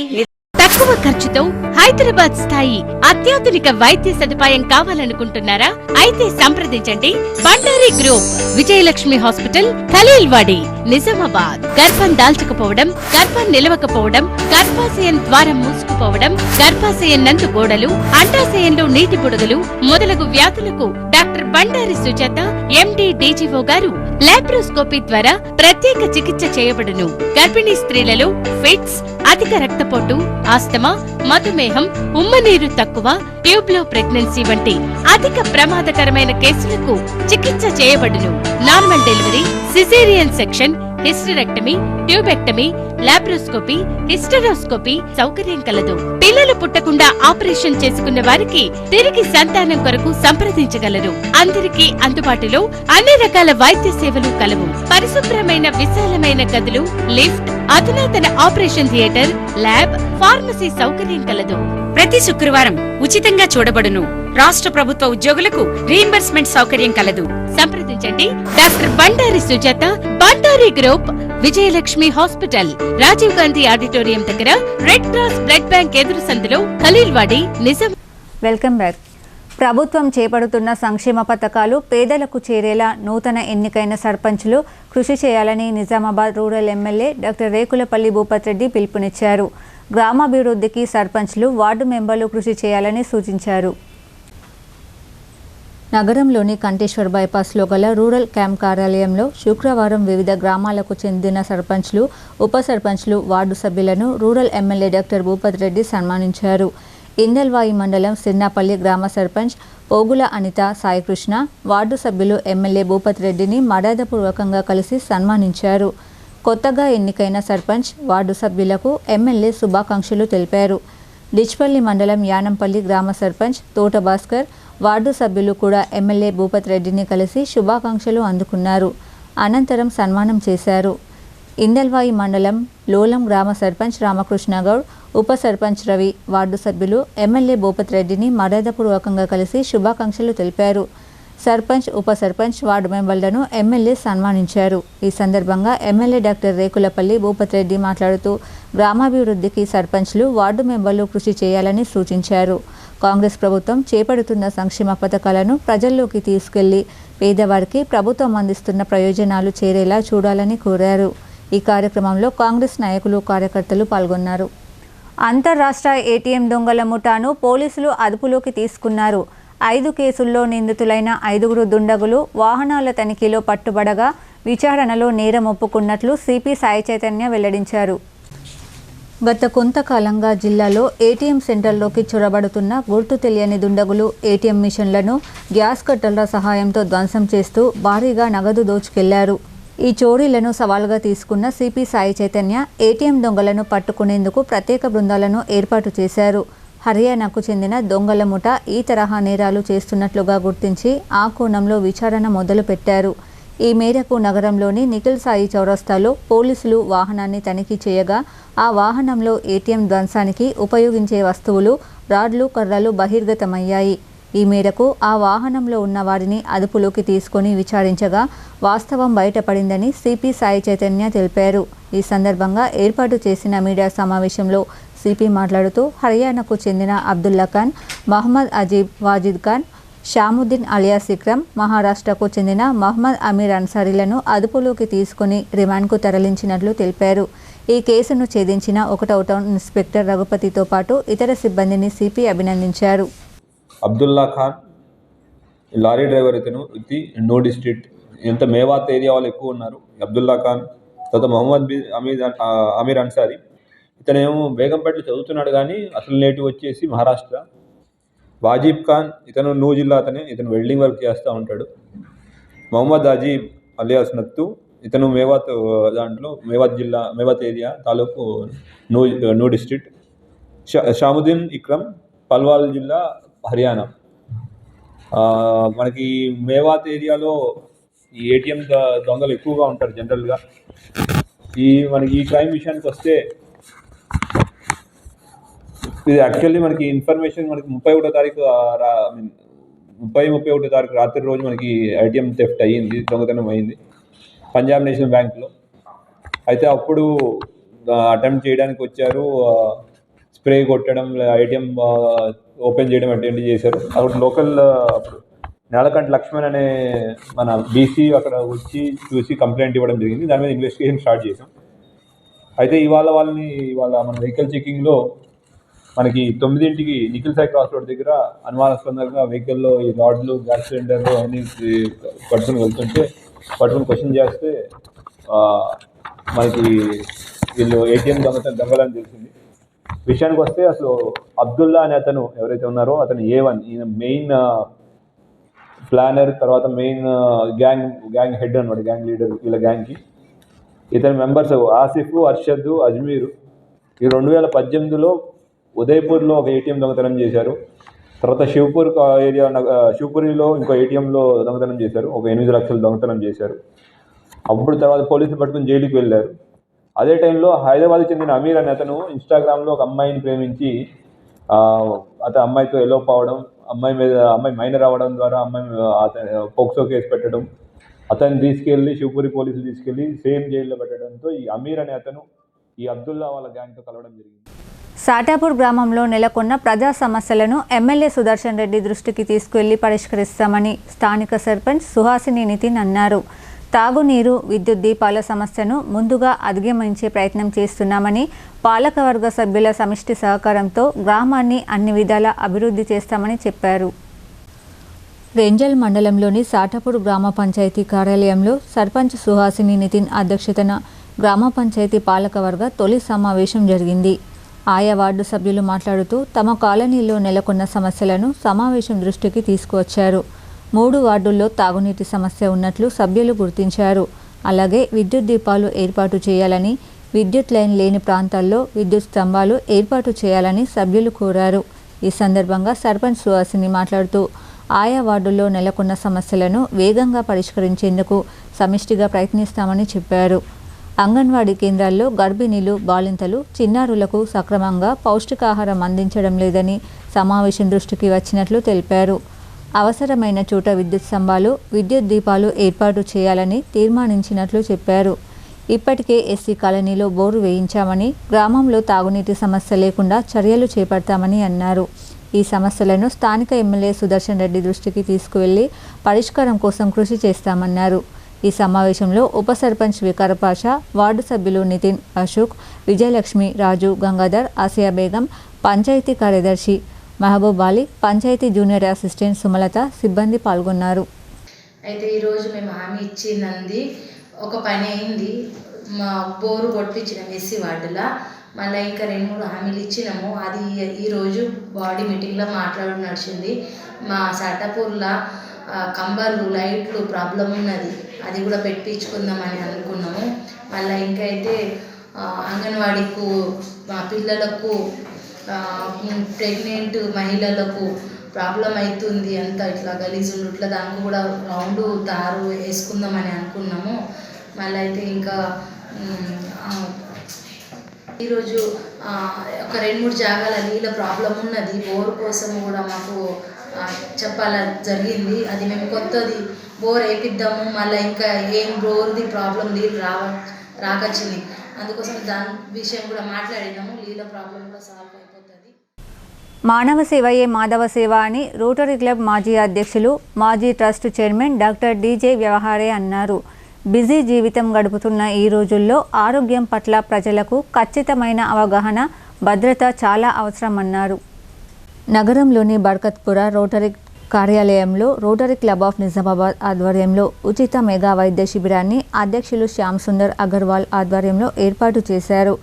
తక్కువ ఖర్చుతో హైదరాబాద్ స్థాయి అత్యాధునిక వైద్య సదుపాయం కావాలనుకుంటున్నారా? అయితే సంప్రదించండి బండారి గ్రూప్, విజయలక్ష్మి హాస్పిటల్, ఖలీల్వాడి, నిజామాబాద్. గర్భం దాల్చకపోవడం, గర్భం నిలవకపోవడం, గర్భాశయం ద్వారం మూసుకుపోవడం, గర్భాశయం నందు గోడలు, అండాశయంలో నీటి బుడగలు మొదలగు వ్యాధులకు డాక్టర్ బండారి సుజాత ఎండి డీజీఓ గారు లాప్రోస్కోపీ ద్వారా ప్రత్యేక చికిత్స చేయబడును. గర్భిణీ స్త్రీలలో ఫిట్స్, అధిక రక్తపోటు, ఆస్తమా, మధుమేహం, ఉమ్మనీరు తక్కువ, ట్యూబ్లో ప్రెగ్నెన్సీ వంటి అధిక ప్రమాదకరమైన కేసులకు చికిత్స చేయబడును. Normal delivery, caesarean section, hysterectomy, tubectomy, laparoscopy, hysteroscopy సౌకర్యం కలదు. పిల్లలు పుట్టకుండా ఆపరేషన్ చేసుకున్న వారికి తిరిగి సంతానం కొరకు సంప్రదించగలరు. అందరికీ అందుబాటులో అన్ని రకాల వైద్య సేవలు కలవు. పరిశుభ్రమైన విశాలమైన గదులు, లిఫ్ట్, అధునాతన ఆపరేషన్ థియేటర్, ల్యాబ్, ఫార్మసీ సౌకర్యం కలదు. ప్రతి శుక్రవారం ఉచితంగా చూడబడును. రాష్ట్ర ప్రభుత్వ ఉద్యోగులకు రీయింబర్స్మెంట్ సౌకర్యం కలదు. సంప్రదించండి doctor Bandari Sujatha, Bandari group, Vijayalakshmi hospital, Rajiv Gandhi auditorium దగ్గర, రెడ్ క్రాస్ బ్లడ్ బ్యాంక్ ఎదురు సందులో, ఖలీల్వాడి, నిజాం. Welcome back. ప్రభుత్వం చేపడుతున్న సంక్షేమ పథకాలు పేదలకు చేరేలా నూతన ఎన్నికైన సర్పంచులు కృషి చేయాలని Nizamabad rural MLA doctor Rekulapalli Bhupath Reddy పిలుపునిచ్చారు. గ్రామాభివృద్ధికి సర్పంచ్లు, వార్డు మెంబర్లు కృషి చేయాలని సూచించారు. నగరంలోని కంటేశ్వర్ బైపాస్లో గల రూరల్ క్యాంప్ కార్యాలయంలో శుక్రవారం వివిధ గ్రామాలకు చెందిన సర్పంచ్లు, ఉప సర్పంచ్లు, వార్డు సభ్యులను rural MLA doctor Bhupath Reddy సన్మానించారు. ఇందల్వాయి మండలం సిన్నాపల్లి గ్రామ సర్పంచ్ పోగుల అనిత సాయికృష్ణ, వార్డు సభ్యులు ఎమ్మెల్యే భూపత్ రెడ్డిని మర్యాదపూర్వకంగా కలిసి సన్మానించారు. కొత్తగా ఎన్నికైన సర్పంచ్, వార్డు సభ్యులకు ఎమ్మెల్యే శుభాకాంక్షలు తెలిపారు. డిచ్పల్లి మండలం యానంపల్లి గ్రామ సర్పంచ్ తోట భాస్కర్, వార్డు సభ్యులు కూడా ఎమ్మెల్యే భూపత్ రెడ్డిని కలిసి శుభాకాంక్షలు అందుకున్నారు. అనంతరం సన్మానం చేశారు. ఇందల్వాయి మండలం లోలం గ్రామ సర్పంచ్ రామకృష్ణ గౌడ్, ఉప సర్పంచ్ రవి, వార్డు సభ్యులు ఎమ్మెల్యే భూపత్ రెడ్డిని మర్యాదపూర్వకంగా కలిసి శుభాకాంక్షలు తెలిపారు. సర్పంచ్, ఉప సర్పంచ్, వార్డు మెంబర్లను ఎమ్మెల్యే సన్మానించారు. ఈ సందర్భంగా ఎమ్మెల్యే డాక్టర్ రేకులపల్లి భూపత్ రెడ్డి మాట్లాడుతూ గ్రామాభివృద్ధికి సర్పంచ్లు, వార్డు మెంబర్లు కృషి చేయాలని సూచించారు. కాంగ్రెస్ ప్రభుత్వం చేపడుతున్న సంక్షేమ పథకాలను ప్రజల్లోకి తీసుకెళ్లి పేదవారికి ప్రభుత్వం అందిస్తున్న ప్రయోజనాలు చేరేలా చూడాలని కోరారు. ఈ కార్యక్రమంలో కాంగ్రెస్ నాయకులు, కార్యకర్తలు పాల్గొన్నారు. అంతర్రాష్ట్ర ఏటీఎం దొంగల ముఠాను పోలీసులు అదుపులోకి తీసుకున్నారు. 5 కేసుల్లో నిందితులైన 5 దుండగులు వాహనాల తనిఖీలో పట్టుబడగా విచారణలో నేరం ఒప్పుకున్నట్లు సిపి సాయి చైతన్య వెల్లడించారు. గత కొంతకాలంగా జిల్లాలో ఏటీఎం సెంటర్లోకి చొరబడుతున్న గుర్తు తెలియని దుండగులు ఏటీఎం మిషన్లను గ్యాస్ కట్టర్ల సహాయంతో ధ్వంసం చేస్తూ భారీగా నగదు దోచుకెళ్లారు. ఈ చోరీలను సవాల్గా తీసుకున్న సిపి సాయి చైతన్య ఏటీఎం దొంగలను పట్టుకునేందుకు ప్రత్యేక బృందాలను ఏర్పాటు చేశారు. హర్యానాకు చెందిన దొంగల ముఠ ఈ తరహా నేరాలు చేస్తున్నట్లుగా గుర్తించి ఆ కోణంలో విచారణ మొదలుపెట్టారు. ఈ మేరకు నగరంలోని నిఖిల్ సాయి చౌరస్తాలో పోలీసులు వాహనాన్ని తనిఖీ చేయగా ఆ వాహనంలో ఏటీఎం ధ్వంసానికి ఉపయోగించే వస్తువులు, రాడ్లు, కర్రలు బహిర్గతమయ్యాయి. ఈ మేరకు ఆ వాహనంలో ఉన్న వారిని అదుపులోకి తీసుకొని విచారించగా వాస్తవం బయటపడిందని సిపి సాయి చైతన్య తెలిపారు. ఈ సందర్భంగా ఏర్పాటు చేసిన మీడియా సమావేశంలో సిపి మాట్లాడుతూ హర్యానాకు చెందిన అబ్దుల్లా ఖాన్, మహమ్మద్ అజీబ్ వాజిద్ ఖాన్, షాముద్దీన్ అలియాస్ విక్రమ్, మహారాష్ట్రకు చెందిన మహమ్మద్ అమీర్ అన్సారీలను అదుపులోకి తీసుకుని రిమాండ్కు తరలించినట్లు తెలిపారు. ఈ కేసును ఛేదించిన 1వ టౌన్ ఇన్స్పెక్టర్ రఘుపతితో పాటు ఇతర సిబ్బందిని సిపి అభినందించారు. అబ్దుల్లా ఖాన్ లారీ డ్రైవర్, ఇతను నో డిస్ట్రిక్ట్, ఎంత మేవాత్ ఏరియా వాళ్ళు ఎక్కువ ఉన్నారు. అబ్దుల్లా ఖాన్, తర్వాత మహమ్మద్ అమీర్ అన్సారీ, ఇతనేమో బేగంపేటలో చదువుతున్నాడు కానీ అసలు నేటివ్ వచ్చేసి మహారాష్ట్ర. వాజిబ్ ఖాన్, ఇతను నూ జిల్లా అతనే, ఇతను వెల్డింగ్ వర్క్ చేస్తూ ఉంటాడు. మహమ్మద్ అజీబ్ అలియాస్ నత్తు, ఇతను మేవాత్ దాంట్లో మేవాత్ జిల్లా, మేవాత్ ఏరియా తాలూకు నూ డిస్ట్రిక్ట్. షాముద్దీన్ ఇక్రమ్, పల్వాల్ జిల్లా, హర్యానా. మనకి మేవాత్ ఏరియాలో ఈ ఏటీఎం దొంగలు ఎక్కువగా ఉంటారు జనరల్గా. మనకి ఈ క్రైమ్ విషయానికి వస్తే ఇది యాక్చువల్లీ మనకి ఇన్ఫర్మేషన్ మనకి 31వ తారీఖు 31వ తారీఖు రాత్రి రోజు మనకి ఏటీఎం థెఫ్ట్ అయ్యింది, దొంగతనం అయింది పంజాబ్ నేషనల్ బ్యాంక్లో. అయితే అప్పుడు అటెంప్ట్ చేయడానికి వచ్చారు స్ప్రే కొట్టడం, ATM ఓపెన్ చేయడం అటెండ్ చేశారు. అక్కడ లోకల్ నేలకంట లక్ష్మణ్ అనే మన బీసీ అక్కడ వచ్చి చూసి కంప్లైంట్ ఇవ్వడం జరిగింది. దాని మీద ఇన్వెస్టిగేషన్ స్టార్ట్ చేసాం. అయితే ఇవాళ మన వెహికల్ చెకింగ్లో మనకి 9ంటికి నిఖిల్ సాయి క్రాస్ రోడ్ దగ్గర అనుమానాస్పదంగా వెహికల్లో ఈ రాడ్లు, గ్యాస్ సిలిండర్లు అన్నీ పట్టుకుని క్వశ్చన్ చేస్తే మనకి వీళ్ళు ATM దొంగలని తెలిసింది. విషయానికి వస్తే అసలు అబ్దుల్లా అనే అతను ఎవరైతే ఉన్నారో అతను A1, ఈయన మెయిన్ ప్లానర్, తర్వాత మెయిన్ గ్యాంగ్ హెడ్ అనమాట, గ్యాంగ్ లీడర్ వీళ్ళ గ్యాంగ్కి. ఇతని మెంబర్స్ ఆసిఫ్, అర్షద్, అజ్మీర్. ఈ 2018లో ఉదయపూర్లో ఒక ATM దొంగతనం చేశారు. తర్వాత శివపురిలో ఇంకో ATMలో దొంగతనం చేశారు. ఒక 8 లక్షలు దొంగతనం చేశారు. అప్పుడు తర్వాత పోలీసులు పట్టుకుని జైలుకి వెళ్ళారు. అదే టైంలో హైదరాబాద్కి చెందిన అమీర్ అనే అతను ఇన్స్టాగ్రామ్లో ఒక అమ్మాయిని ప్రేమించి అతను అమ్మాయితో ఎలోప్ అవ్వడం, అమ్మాయి మైనర్ అవ్వడం ద్వారా పోక్సో కేసు పెట్టడం, అతన్ని తీసుకెళ్ళి శివపురి పోలీసులు తీసుకెళ్ళి సేమ్ జైల్లో పెట్టడంతో ఈ అమీర్ అనే అతను ఈ అబ్దుల్లా వాళ్ళ గ్యాంగ్తో కలవడం జరిగింది. సాటాపూర్ గ్రామంలో నెలకొన్న ప్రజా సమస్యలను ఎమ్మెల్యే సుదర్శన్ రెడ్డి దృష్టికి తీసుకువెళ్లి పరిష్కరిస్తామని స్థానిక సర్పంచ్ సుహాసిని నితిన్ అన్నారు. తాగునీరు, విద్యుత్ దీపాల సమస్యను ముందుగా అధిగమించే ప్రయత్నం చేస్తున్నామని, పాలకవర్గ సభ్యుల సమిష్టి సహకారంతో గ్రామాన్ని అన్ని విధాలా అభివృద్ధి చేస్తామని చెప్పారు. రేంజల్ మండలంలోని సాటాపూర్ గ్రామ పంచాయతీ కార్యాలయంలో సర్పంచ్ సుహాసిని నితిన్ అధ్యక్షతన గ్రామ పంచాయతీ పాలకవర్గ తొలి సమావేశం జరిగింది. ఆయా వార్డు సభ్యులు మాట్లాడుతూ తమ కాలనీలో నెలకొన్న సమస్యలను సమావేశం దృష్టికి తీసుకువచ్చారు. 3 వార్డుల్లో తాగునీటి సమస్య ఉన్నట్లు సభ్యులు గుర్తించారు. అలాగే విద్యుత్ దీపాలు ఏర్పాటు చేయాలని, విద్యుత్ లైన్ లేని ప్రాంతాల్లో విద్యుత్ స్తంభాలు ఏర్పాటు చేయాలని సభ్యులు కోరారు. ఈ సందర్భంగా సర్పంచ్ సుహాసిని మాట్లాడుతూ ఆయా వార్డుల్లో నెలకొన్న సమస్యలను వేగంగా పరిష్కరించేందుకు సమిష్టిగా ప్రయత్నిస్తామని చెప్పారు. అంగన్వాడీ కేంద్రాల్లో గర్భిణీలు, బాలింతలు, చిన్నారులకు సక్రమంగా పౌష్టికాహారం అందించడం లేదని సమావేశం దృష్టికి వచ్చినట్లు తెలిపారు. అవసరమైన చోట విద్యుత్ స్తంభాలు, విద్యుత్ దీపాలు ఏర్పాటు చేయాలని తీర్మానించినట్లు చెప్పారు. ఇప్పటికే ఎస్సీ కాలనీలో బోరు వేయించామని, గ్రామంలో తాగునీటి సమస్య లేకుండా చర్యలు చేపడతామని అన్నారు. ఈ సమస్యలను స్థానిక ఎమ్మెల్యే సుదర్శన్ రెడ్డి దృష్టికి తీసుకువెళ్లి పరిష్కారం కోసం కృషి చేస్తామన్నారు. ఈ సమావేశంలో ఉప సర్పంచ్ వికారపాషా, వార్డు సభ్యులు నితిన్, అశోక్, విజయలక్ష్మి, రాజు, గంగాధర్, ఆసియా బేగం, పంచాయతీ కార్యదర్శి మహబూబ్ అలీ, పంచాయతీ జూనియర్ అసిస్టెంట్ సుమలత, సిబ్బంది పాల్గొన్నారు. అయితే ఈరోజు మేము హామీ ఇచ్చింది ఒక పని అయింది. మా బోరు కొట్టించినాం ఎస్సీ వార్డులో. మళ్ళీ ఇంకా 2-3 హామీలు ఇచ్చినాము. అది ఈరోజు బాడీ మీటింగ్లో నడిచింది. మా సాటాపూర్లో కంబర్లు, లైట్లు ప్రాబ్లం ఉన్నది. అది కూడా పెట్టించుకుందామని అనుకున్నాము. మళ్ళీ ఇంకా అయితే అంగన్వాడీకు, మా పిల్లలకు, ప్రెగ్నెంట్ మహిళలకు ప్రాబ్లం అవుతుంది. అంతా ఇట్లా గలీజు ఇట్లా దానికి కూడా రౌండ్ దారు వేసుకుందామని అనుకున్నాము. మళ్ళీ అయితే ఇంకా ఈరోజు ఒక 2-3 జాగాల నీళ్ళ ప్రాబ్లం ఉన్నది. బోర్ కోసం కూడా మాకు చెప్పాల జరిగింది. అది మేము కొత్తది బోర్ వేపిద్దాము. మళ్ళీ ఇంకా ఏం బోర్ది ప్రాబ్లం నీళ్ళు రాకొచ్చింది. అందుకోసం దాని విషయం కూడా మాట్లాడినాము. నీళ్ళ ప్రాబ్లం కూడా సాల్వ్ అయిపోతుంది. మానవ సేవయే మాధవ సేవ అని రోటరీ క్లబ్ మాజీ అధ్యక్షులు, మాజీ ట్రస్ట్ చైర్మన్ డాక్టర్ డీజే వ్యవహారే అన్నారు. బిజీ జీవితం గడుపుతున్న ఈ రోజుల్లో ఆరోగ్యం పట్ల ప్రజలకు ఖచ్చితమైన అవగాహన, భద్రత చాలా అవసరమన్నారు. నగరంలోని బర్కత్పుర రోటరీ కార్యాలయంలో రోటరీ క్లబ్ ఆఫ్ నిజామాబాద్ ఆధ్వర్యంలో ఉచిత మెగా వైద్య శిబిరాన్ని అధ్యక్షులు శ్యామ్ సుందర్ అగర్వాల్ ఆధ్వర్యంలో ఏర్పాటు చేశారు.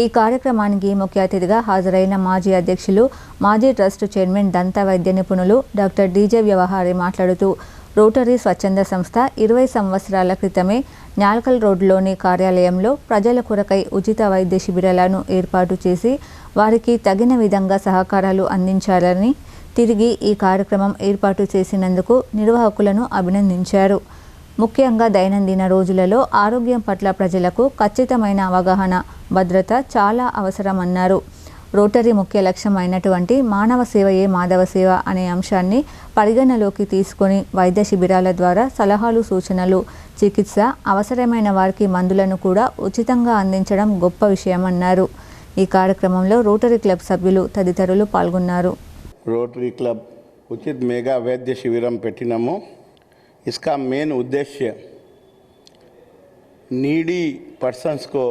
ఈ కార్యక్రమానికి ముఖ్య అతిథిగా హాజరైన మాజీ అధ్యక్షులు, మాజీ ట్రస్ట్ చైర్మన్, దంత వైద్య నిపుణులు డాక్టర్ డీజే వ్యవహారే మాట్లాడుతూ రోటరీ స్వచ్ఛంద సంస్థ 20 సంవత్సరాల క్రితమే న్యాల్కల్ రోడ్లోని కార్యాలయంలో ప్రజల కొరకై ఉచిత వైద్య శిబిరాలను ఏర్పాటు చేసి వారికి తగిన విధంగా సహకారాలు అందించాలని, తిరిగి ఈ కార్యక్రమం ఏర్పాటు చేసినందుకు నిర్వాహకులను అభినందించారు. ముఖ్యంగా దైనందిన రోజులలో ఆరోగ్యం పట్ల ప్రజలకు ఖచ్చితమైన అవగాహన, భద్రత చాలా అవసరమన్నారు. రోటరీ ముఖ్య లక్ష్యం అయినటువంటి మానవ సేవయే మాధవ సేవ అనే అంశాన్ని పరిగణలోకి తీసుకొని వైద్య శిబిరాల ద్వారా సలహాలు, సూచనలు, చికిత్స, అవసరమైన వారికి మందులను కూడా ఉచితంగా అందించడం గొప్ప విషయమన్నారు. ఈ కార్యక్రమంలో రోటరీ క్లబ్ సభ్యులు తదితరులు పాల్గొన్నారు. रोटरी क्लब उचित मेगा वैद्य शिविरम పెట్టినాము. इसका मेन उद्देश्य नीडी पर्सन्स को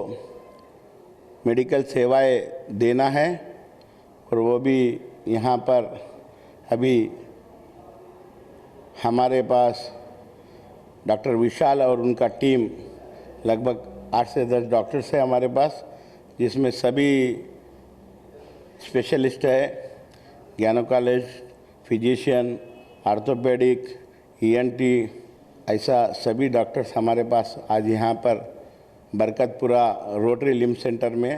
मेडिकल सेवाएं देना है और वो भी यहाँ पर अभी हमारे पास डॉक्टर विशाल और उनका टीम लगभग 8 से 10 डॉक्टर्स है हमारे पास, जिसमें सभी स्पेशलिस्ट है, गैनोकोलॉजिस्ट, फिजिशियन, ऑर्थोपेडिक, ENT, ऐसा सभी डॉक्टर्स हमारे पास आज यहाँ पर बरकतपुरा रोटरी लिम्ब सेंटर में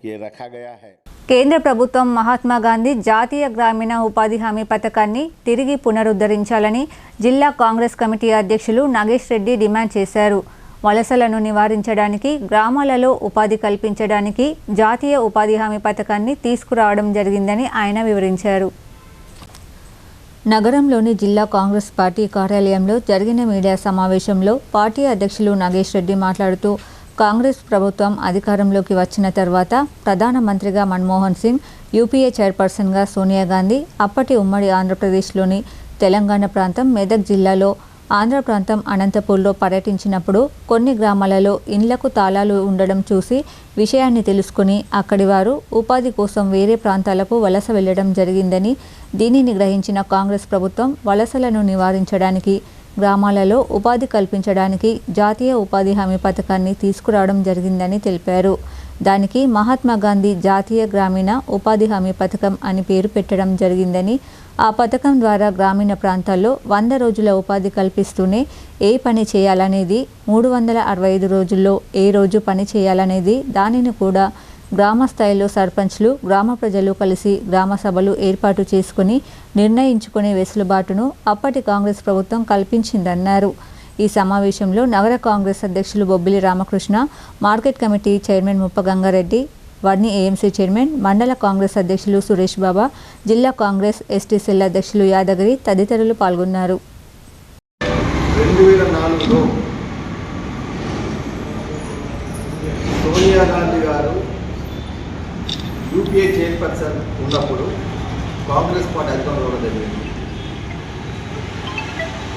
ये रखा गया है. కేంద్ర ప్రభుత్వం మహాత్మా గాంధీ జాతీయ గ్రామీణ ఉపాధి హామీ పథకాన్ని తిరిగి పునరుద్ధరించాలని జిల్లా కాంగ్రెస్ కమిటీ అధ్యక్షులు నాగేష్ రెడ్డి డిమాండ్ చేశారు. వలసలను నివారించడానికి, గ్రామాలలో ఉపాధి కల్పించడానికి జాతీయ ఉపాధి హామీ పథకాన్ని తీసుకురావడం జరిగిందని ఆయన వివరించారు. నగరంలోని జిల్లా కాంగ్రెస్ పార్టీ కార్యాలయంలో జరిగిన మీడియా సమావేశంలో పార్టీ అధ్యక్షులు నాగేష్ రెడ్డి మాట్లాడుతూ, కాంగ్రెస్ ప్రభుత్వం అధికారంలోకి వచ్చిన తర్వాత ప్రధానమంత్రిగా మన్మోహన్ సింగ్, యూపీఏ చైర్పర్సన్గా సోనియా గాంధీ అప్పటి ఉమ్మడి ఆంధ్రప్రదేశ్లోని తెలంగాణ ప్రాంతం మెదక్ జిల్లాలో, ఆంధ్ర ప్రాంతం అనంతపూర్లో పర్యటించినప్పుడు కొన్ని గ్రామాలలో ఇండ్లకు తాళాలు ఉండడం చూసి విషయాన్ని తెలుసుకుని అక్కడి వారు ఉపాధి కోసం వేరే ప్రాంతాలకు వలస వెళ్లడం జరిగిందని, దీనిని గ్రహించిన కాంగ్రెస్ ప్రభుత్వం వలసలను నివారించడానికి, గ్రామాలలో ఉపాధి కల్పించడానికి జాతీయ ఉపాధి హామీ పథకాన్ని తీసుకురావడం జరిగిందని తెలిపారు. దానికి మహాత్మా గాంధీ జాతీయ గ్రామీణ ఉపాధి హామీ పథకం అని పేరు పెట్టడం జరిగిందని, ఆ పథకం ద్వారా గ్రామీణ ప్రాంతాల్లో 100 రోజుల ఉపాధి కల్పిస్తూనే ఏ పని చేయాలనేది, 365 రోజుల్లో ఏ రోజు పని చేయాలనేది, దానిని కూడా గ్రామ స్థాయిలో సర్పంచ్లు, గ్రామ ప్రజలు కలిసి గ్రామ సభలు ఏర్పాటు చేసుకుని నిర్ణయించుకునే వెసులుబాటును అప్పటి కాంగ్రెస్ ప్రభుత్వం కల్పించిందన్నారు. ఈ సమావేశంలో నగర కాంగ్రెస్ అధ్యక్షులు Bobbili Ramakrishna, market committee chairman ముప్ప గంగారెడ్డి, వర్ణి ఏఎంసీ చైర్మన్, మండల కాంగ్రెస్ అధ్యక్షులు సురేష్ బాబా, జిల్లా కాంగ్రెస్ ఎస్టీ సెల్ అధ్యక్షులు యాదగిరి తదితరులు పాల్గొన్నారు. 2004లో సోనియా గాంధీ గారు యూపీఏ చైర్పర్సన్ ఉన్నప్పుడు కాంగ్రెస్ పార్టీ అధికారంలో జరిగింది.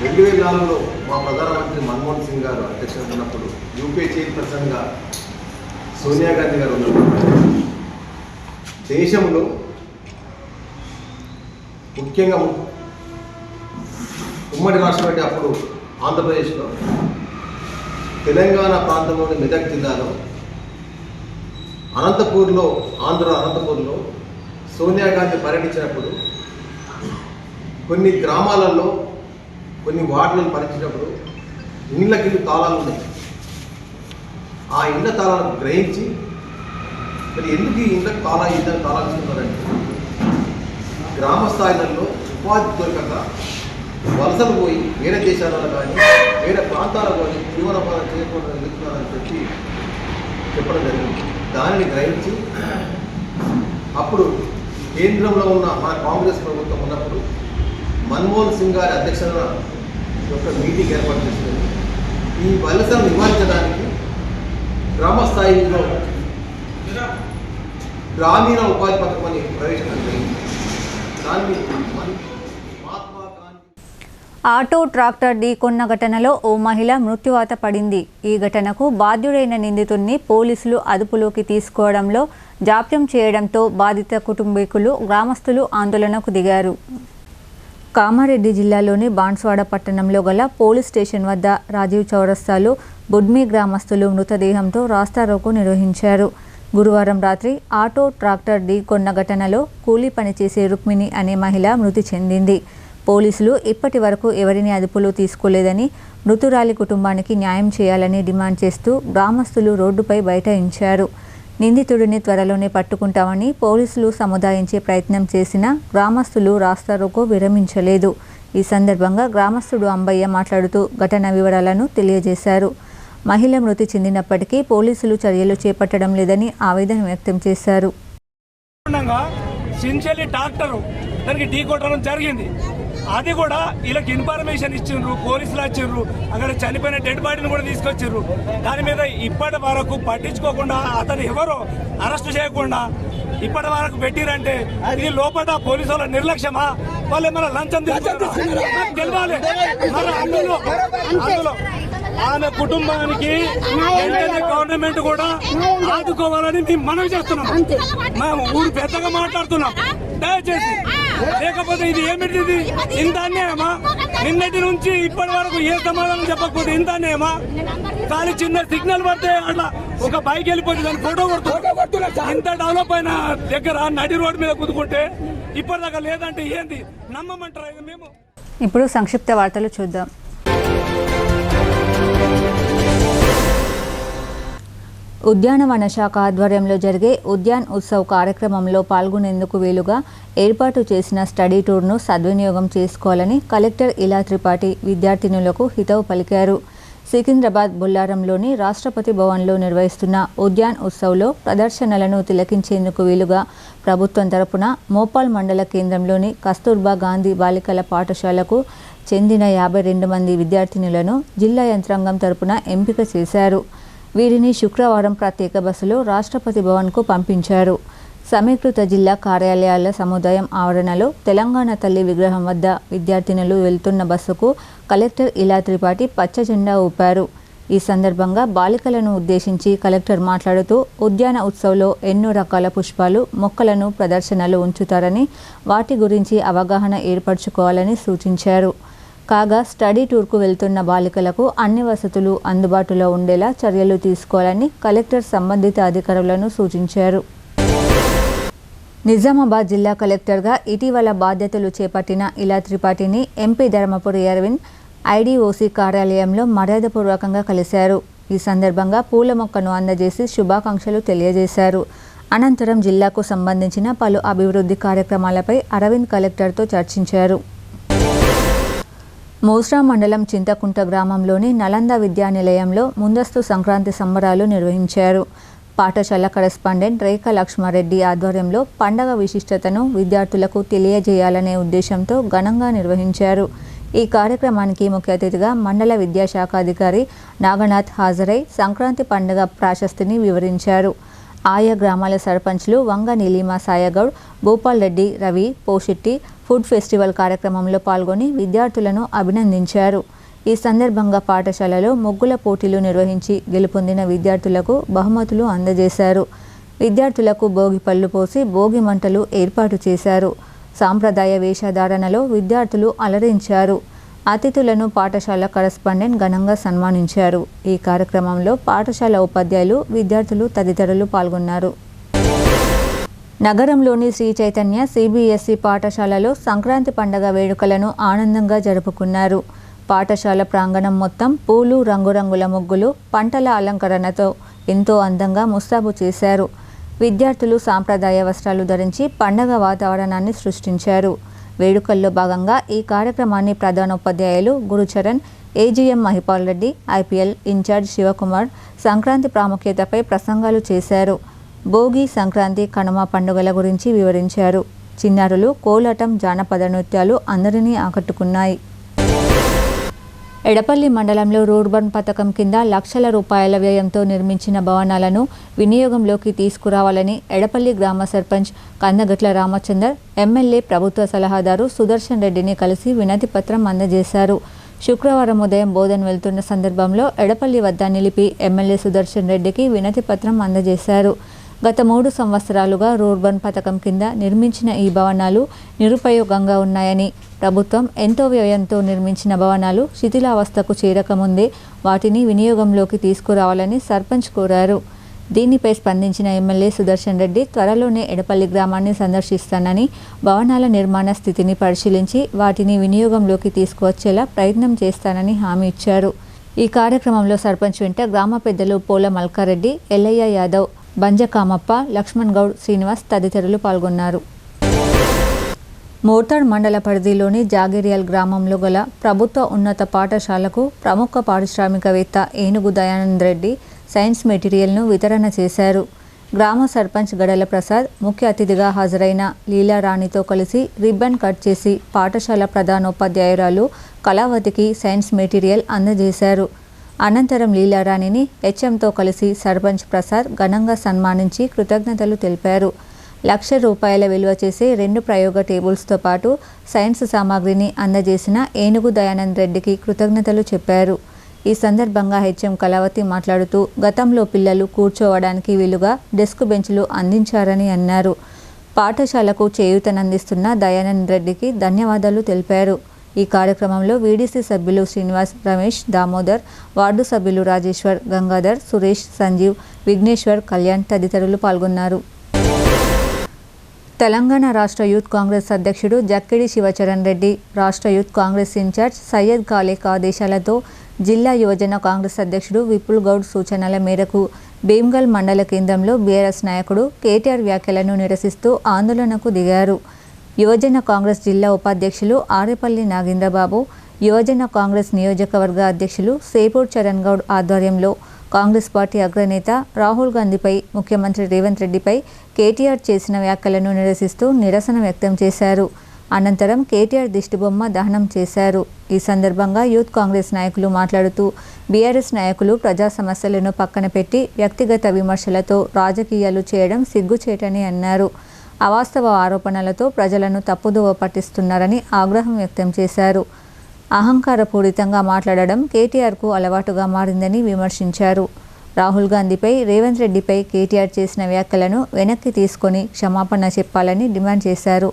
2004లో మా ప్రధానమంత్రి మన్మోహన్ సింగ్ గారు అధ్యక్షుడు ఉన్నప్పుడు యూపీఏ చైర్పర్సన్గా సోనియా గాంధీ గారు ఉన్నప్పుడు దేశంలో ముఖ్యంగా ఉమ్మడి రాష్ట్రం అంటే అప్పుడు ఆంధ్రప్రదేశ్లో, తెలంగాణ ప్రాంతంలోని మెదక్ జిల్లాలో, అనంతపూర్లో, అనంతపూర్లో సోనియా గాంధీ పర్యటించినప్పుడు కొన్ని గ్రామాలలో, కొన్ని వార్డులను పర్యటించినప్పుడు ఇళ్ళకి తాళాలు ఉన్నాయి. ఆ ఇళ్ళ తాళాలను గ్రహించి మరి ఎందుకు ఈ ఇళ్ళకి తాళాలు ఇస్తున్నారంటే గ్రామ స్థాయిలలో ఉపాధి దొరకక వలసలు పోయి వేరే దేశాలలో కానీ వేరే ప్రాంతాలకు కానీ జీవనోపాధి చేయకుండా వెళ్తున్నారని చెప్పడం జరిగింది. దానిని గ్రహించి అప్పుడు కేంద్రంలో ఉన్న మన కాంగ్రెస్ ప్రభుత్వం ఉన్నప్పుడు మన్మోహన్ సింగ్ గారి అధ్యక్షతన ఒక మీటింగ్ ఏర్పాటు చేసుకుంది. ఈ వలసను నివారించడానికి గ్రామ స్థాయిలో గ్రామీణ ఉపాధి పథకం అని ప్రవేశపెట్టడం జరిగింది. దాన్ని మహాత్మా గాంధీ ఆటో ట్రాక్టర్ ఢీకొన్న ఘటనలో ఓ మహిళ మృత్యువాత పడింది. ఈ ఘటనకు బాధ్యుడైన నిందితుడిని పోలీసులు అదుపులోకి తీసుకోవడంలో జాప్యం చేయడంతో బాధిత కుటుంబీకులు, గ్రామస్తులు ఆందోళనకు దిగారు. కామారెడ్డి జిల్లాలోని బాన్స్వాడ పట్టణంలో గల పోలీస్ స్టేషన్ వద్ద రాజీవ్ చౌరస్తాలో బుడ్మి గ్రామస్తులు మృతదేహంతో రాస్తారోకో నిర్వహించారు. గురువారం రాత్రి ఆటో ట్రాక్టర్ ఢీకొన్న ఘటనలో కూలీ పనిచేసే రుక్మిణి అనే మహిళ మృతి చెందింది. పోలీసులు ఇప్పటి వరకు ఎవరిని అదుపులో తీసుకోలేదని, మృతురాలి కుటుంబానికి న్యాయం చేయాలని డిమాండ్ చేస్తూ గ్రామస్తులు రోడ్డుపై బైఠాయించారు. నిందితుడిని త్వరలోనే పట్టుకుంటామని పోలీసులు సముదాయించే ప్రయత్నం చేసినా గ్రామస్తులు రాస్తారోకో విరమించలేదు. ఈ సందర్భంగా గ్రామస్తుడు అంబయ్య మాట్లాడుతూ ఘటన వివరాలను తెలియజేశారు. మహిళ మృతి చెందినప్పటికీ పోలీసులు చర్యలు చేపట్టడం లేదని ఆవేదన వ్యక్తం చేశారు. సించలి ట్రాక్టర్ దానికి ఢీ కొట్టడం జరిగింది. అది కూడా వీళ్ళకి ఇన్ఫర్మేషన్ ఇచ్చిండ్రు, పోలీసులు వచ్చిండ్రు, అక్కడ చనిపోయిన డెడ్ బాడీని కూడా తీసుకొచ్చిండ్రు. దాని మీద ఇప్పటి వరకు పట్టించుకోకుండా అతను ఎవరో అరెస్ట్ చేయకుండా ఇప్పటి వరకు పెట్టిరంటే ఇది లోపల పోలీసు వాళ్ళ నిర్లక్ష్యమా, వాళ్ళు ఏమైనా లంచం గెలవాలి. మరి అందులో ఆమె కుటుంబానికి గవర్నమెంట్ కూడా ఆదుకోవాలని మేము మనవి చేస్తున్నాం. మేము ఊరు పెద్దగా మాట్లాడుతున్నాం, దయచేసి. లేకపోతే ఇది ఏమిటిది? ఇంత అన్యాయమా? నిన్నటి నుంచి ఇప్పటి వరకు ఏ సమాధానం చెప్పకపోతే ఇంత అన్యాయమా? కానీ చిన్న సిగ్నల్ పడితే అట్లా ఒక బైక్ వెళ్ళిపోతే దాన్ని ఫోటో కొడుతున్నా. ఇంత డెవలప్ అయిన దగ్గర నడి రోడ్డు మీద కుదుకుంటే ఇప్పటిదాకా లేదంటే ఏంది నమ్మమంటారా మేము? ఇప్పుడు సంక్షిప్త వార్తలు చూద్దాం. ఉద్యానవన శాఖ ఆధ్వర్యంలో జరిగే ఉద్యాన్ ఉత్సవ్ కార్యక్రమంలో పాల్గొనేందుకు వీలుగా ఏర్పాటు చేసిన స్టడీ టూర్ను సద్వినియోగం చేసుకోవాలని కలెక్టర్ ఇలా త్రిపాఠి విద్యార్థినులకు హితవు పలికారు. సికింద్రాబాద్ బుల్లారంలోని రాష్ట్రపతి భవన్లో నిర్వహిస్తున్న ఉద్యాన్ ఉత్సవ్లో ప్రదర్శనలను తిలకించేందుకు వీలుగా ప్రభుత్వం తరపున మోపాల్ మండల కేంద్రంలోని కస్తూర్బా గాంధీ బాలికల పాఠశాలకు చెందిన 52 మంది విద్యార్థినులను జిల్లా యంత్రాంగం తరపున ఎంపిక చేశారు. వీరిని శుక్రవారం ప్రత్యేక బస్సులో రాష్ట్రపతి భవన్కు పంపించారు. సమీకృత జిల్లా కార్యాలయాల సముదాయం ఆవరణలో తెలంగాణ తల్లి విగ్రహం వద్ద విద్యార్థినులు వెళ్తున్న బస్సుకు కలెక్టర్ ఇలా త్రిపాఠి పచ్చ జెండా ఊపారు. ఈ సందర్భంగా బాలికలను ఉద్దేశించి కలెక్టర్ మాట్లాడుతూ ఉద్యాన ఉత్సవ్లో ఎన్నో రకాల పుష్పాలు, మొక్కలను ప్రదర్శనలు ఉంచుతారని, వాటి గురించి అవగాహన ఏర్పరచుకోవాలని సూచించారు. కాగా స్టడీ టూర్కు వెళ్తున్న బాలికలకు అన్ని వసతులు అందుబాటులో ఉండేలా చర్యలు తీసుకోవాలని కలెక్టర్ సంబంధిత అధికారులను సూచించారు. నిజామాబాద్ జిల్లా కలెక్టర్గా ఇటీవల బాధ్యతలు చేపట్టిన ఇలా త్రిపాఠిని ఎంపీ ధర్మపురి అరవింద్ ఐడీఓసీ కార్యాలయంలో మర్యాదపూర్వకంగా కలిశారు. ఈ సందర్భంగా పూల మొక్కను అందజేసి శుభాకాంక్షలు తెలియజేశారు. అనంతరం జిల్లాకు సంబంధించిన పలు అభివృద్ధి కార్యక్రమాలపై అరవింద్ కలెక్టర్తో చర్చించారు. మోస్రా మండలం చింతకుంట గ్రామంలోని నలంద విద్యానిలయంలో ముందస్తు సంక్రాంతి సంబరాలు నిర్వహించారు. పాఠశాల కరెస్పాండెంట్ రేఖా లక్ష్మారెడ్డి ఆధ్వర్యంలో పండగ విశిష్టతను విద్యార్థులకు తెలియజేయాలనే ఉద్దేశంతో ఘనంగా నిర్వహించారు. ఈ కార్యక్రమానికి ముఖ్య అతిథిగా మండల విద్యాశాఖ అధికారి నాగనాథ్ హాజరై సంక్రాంతి పండుగ ప్రాశస్తిని వివరించారు. ఆయా గ్రామాల సర్పంచ్లు వంగ నీలిమా సాయగౌడ్, భూపాల్ రెడ్డి, రవి, పోషెట్టి ఫుడ్ ఫెస్టివల్ కార్యక్రమంలో పాల్గొని విద్యార్థులను అభినందించారు. ఈ సందర్భంగా పాఠశాలలో ముగ్గుల పోటీలు నిర్వహించి గెలుపొందిన విద్యార్థులకు బహుమతులు అందజేశారు. విద్యార్థులకు భోగి పళ్ళు పోసి భోగి మంటలు ఏర్పాటు చేశారు. సాంప్రదాయ వేషధారణలో విద్యార్థులు అలరించారు. అతిథులను పాఠశాల కరెస్పాండెంట్ ఘనంగా సన్మానించారు. ఈ కార్యక్రమంలో పాఠశాల ఉపాధ్యాయులు, విద్యార్థులు తదితరులు పాల్గొన్నారు. నగరంలోని శ్రీ చైతన్య సిబిఎస్ఈ పాఠశాలలో సంక్రాంతి పండుగ వేడుకలను ఆనందంగా జరుపుకున్నారు. పాఠశాల ప్రాంగణం మొత్తం పూలు, రంగురంగుల ముగ్గులు, పంటల అలంకరణతో ఎంతో అందంగా ముస్తాబు చేశారు. విద్యార్థులు సాంప్రదాయ వస్త్రాలు ధరించి పండగ వాతావరణాన్ని సృష్టించారు. వేడుకల్లో భాగంగా ఈ కార్యక్రమాన్ని ప్రధానోపాధ్యాయులు Gurucharan, AGM Mahipal Reddy, IPL in charge Shivakumar Sankranti ప్రాముఖ్యతపై ప్రసంగాలు చేశారు. భోగి, సంక్రాంతి, కనుమ పండుగల గురించి వివరించారు. చిన్నారులు, కోలాటం, జానపద నృత్యాలు అందరినీ ఆకట్టుకున్నాయి. ఎడపల్లి మండలంలో రూర్బన్ పథకం కింద లక్షల రూపాయల వ్యయంతో నిర్మించిన భవనాలను వినియోగంలోకి తీసుకురావాలని ఎడపల్లి గ్రామ సర్పంచ్ కందగట్ల రామచందర్ ఎమ్మెల్యే ప్రభుత్వ సలహాదారు సుదర్శన్ రెడ్డిని కలిసి వినతి పత్రం అందజేశారు. శుక్రవారం ఉదయం బోధన్ వెళ్తున్న సందర్భంలో ఎడపల్లి వద్ద నిలిపి ఎమ్మెల్యే సుదర్శన్ రెడ్డికి వినతి పత్రం అందజేశారు. గత 3 సంవత్సరాలుగా రూర్బన్ పథకం కింద నిర్మించిన ఈ భవనాలు నిరుపయోగంగా ఉన్నాయని, ప్రభుత్వం ఎంతో వ్యయంతో నిర్మించిన భవనాలు శిథిలావస్థకు చేరకముందే వాటిని వినియోగంలోకి తీసుకురావాలని సర్పంచ్ కోరారు. దీనిపై స్పందించిన ఎమ్మెల్యే సుదర్శన్ రెడ్డి త్వరలోనే ఎడపల్లి గ్రామాన్ని సందర్శిస్తానని, భవనాల నిర్మాణ స్థితిని పరిశీలించి వాటిని వినియోగంలోకి తీసుకువచ్చేలా ప్రయత్నం చేస్తానని హామీ ఇచ్చారు. ఈ కార్యక్రమంలో సర్పంచ్ వెంట గ్రామ పెద్దలు పోల మల్కారెడ్డి, ఎల్లయ్య యాదవ్, బంజకామప్ప, లక్ష్మణ్ గౌడ్, శ్రీనివాస్ తదితరులు పాల్గొన్నారు. మోర్తాడ్ మండల పరిధిలోని జాగిరియల్ గ్రామంలో గల ప్రభుత్వ ఉన్నత పాఠశాలకు ప్రముఖ పారిశ్రామికవేత్త ఏనుగు దయానంద్ రెడ్డి సైన్స్ మెటీరియల్ను వితరణ చేశారు. గ్రామ సర్పంచ్ గడల ప్రసాద్ ముఖ్య అతిథిగా హాజరైన లీలారాణితో కలిసి రిబ్బన్ కట్ చేసి పాఠశాల ప్రధానోపాధ్యాయురాలు కళావతికి సైన్స్ మెటీరియల్ అందజేశారు. అనంతరం లీలారాణిని హెచ్ఎంతో కలిసి సర్పంచ్ ప్రసాద్ ఘనంగా సన్మానించి కృతజ్ఞతలు తెలిపారు. ₹1,00,000 విలువ చేసే 2 ప్రయోగ టేబుల్స్తో పాటు సైన్స్ సామాగ్రిని అందజేసిన ఏనుగు దయానంద్ రెడ్డికి కృతజ్ఞతలు చెప్పారు. ఈ సందర్భంగా హెచ్ఎం కళావతి మాట్లాడుతూ గతంలో పిల్లలు కూర్చోవడానికి వీలుగా డెస్క్ బెంచ్లు అందించారని అన్నారు. పాఠశాలకు చేయూతనందిస్తున్న దయానంద్ రెడ్డికి ధన్యవాదాలు తెలిపారు. ఈ కార్యక్రమంలో వీడీసీ సభ్యులు శ్రీనివాస్, రమేష్, దామోదర్, వార్డు సభ్యులు రాజేశ్వర్, గంగాధర్, సురేష్, సంజీవ్, విఘ్నేశ్వర్, కళ్యాణ్ తదితరులు పాల్గొన్నారు. తెలంగాణ రాష్ట్ర యూత్ కాంగ్రెస్ అధ్యక్షుడు జక్కిడి శివచరణ్ రెడ్డి, రాష్ట్ర యూత్ కాంగ్రెస్ ఇన్ఛార్జ్ సయ్యద్ ఖాలేక్ ఆదేశాలతో జిల్లా యువజన కాంగ్రెస్ అధ్యక్షుడు విపుల్ గౌడ్ సూచనల మేరకు భీమ్గల్ మండల కేంద్రంలో బీఆర్ఎస్ నాయకుడు కేటీఆర్ వ్యాఖ్యలను నిరసిస్తూ ఆందోళనకు దిగారు. యువజన కాంగ్రెస్ జిల్లా ఉపాధ్యక్షులు ఆరేపల్లి నాగేంద్రబాబు, యువజన కాంగ్రెస్ నియోజకవర్గ అధ్యక్షులు సేపూర్ చరణ్ గౌడ్ ఆధ్వర్యంలో కాంగ్రెస్ పార్టీ అగ్రనేత రాహుల్ గాంధీపై, ముఖ్యమంత్రి రేవంత్ రెడ్డిపై కేటీఆర్ చేసిన వ్యాఖ్యలను నిరసిస్తూ నిరసన వ్యక్తం చేశారు. అనంతరం కేటీఆర్ దిష్టిబొమ్మ దహనం చేశారు. ఈ సందర్భంగా యూత్ కాంగ్రెస్ నాయకులు మాట్లాడుతూ బీఆర్ఎస్ నాయకులు ప్రజా సమస్యలను పక్కన పెట్టి వ్యక్తిగత విమర్శలతో రాజకీయాలు చేయడం సిగ్గుచేటని అన్నారు. అవాస్తవ ఆరోపణలతో ప్రజలను తప్పుదోవ పట్టిస్తున్నారని ఆగ్రహం వ్యక్తం చేశారు. అహంకారపూరితంగా మాట్లాడడం కేటీఆర్కు అలవాటుగా మారిందని విమర్శించారు. రాహుల్ గాంధీపై, రేవంత్ రెడ్డిపై కేటీఆర్ చేసిన వ్యాఖ్యలను వెనక్కి తీసుకొని క్షమాపణ చెప్పాలని డిమాండ్ చేశారు.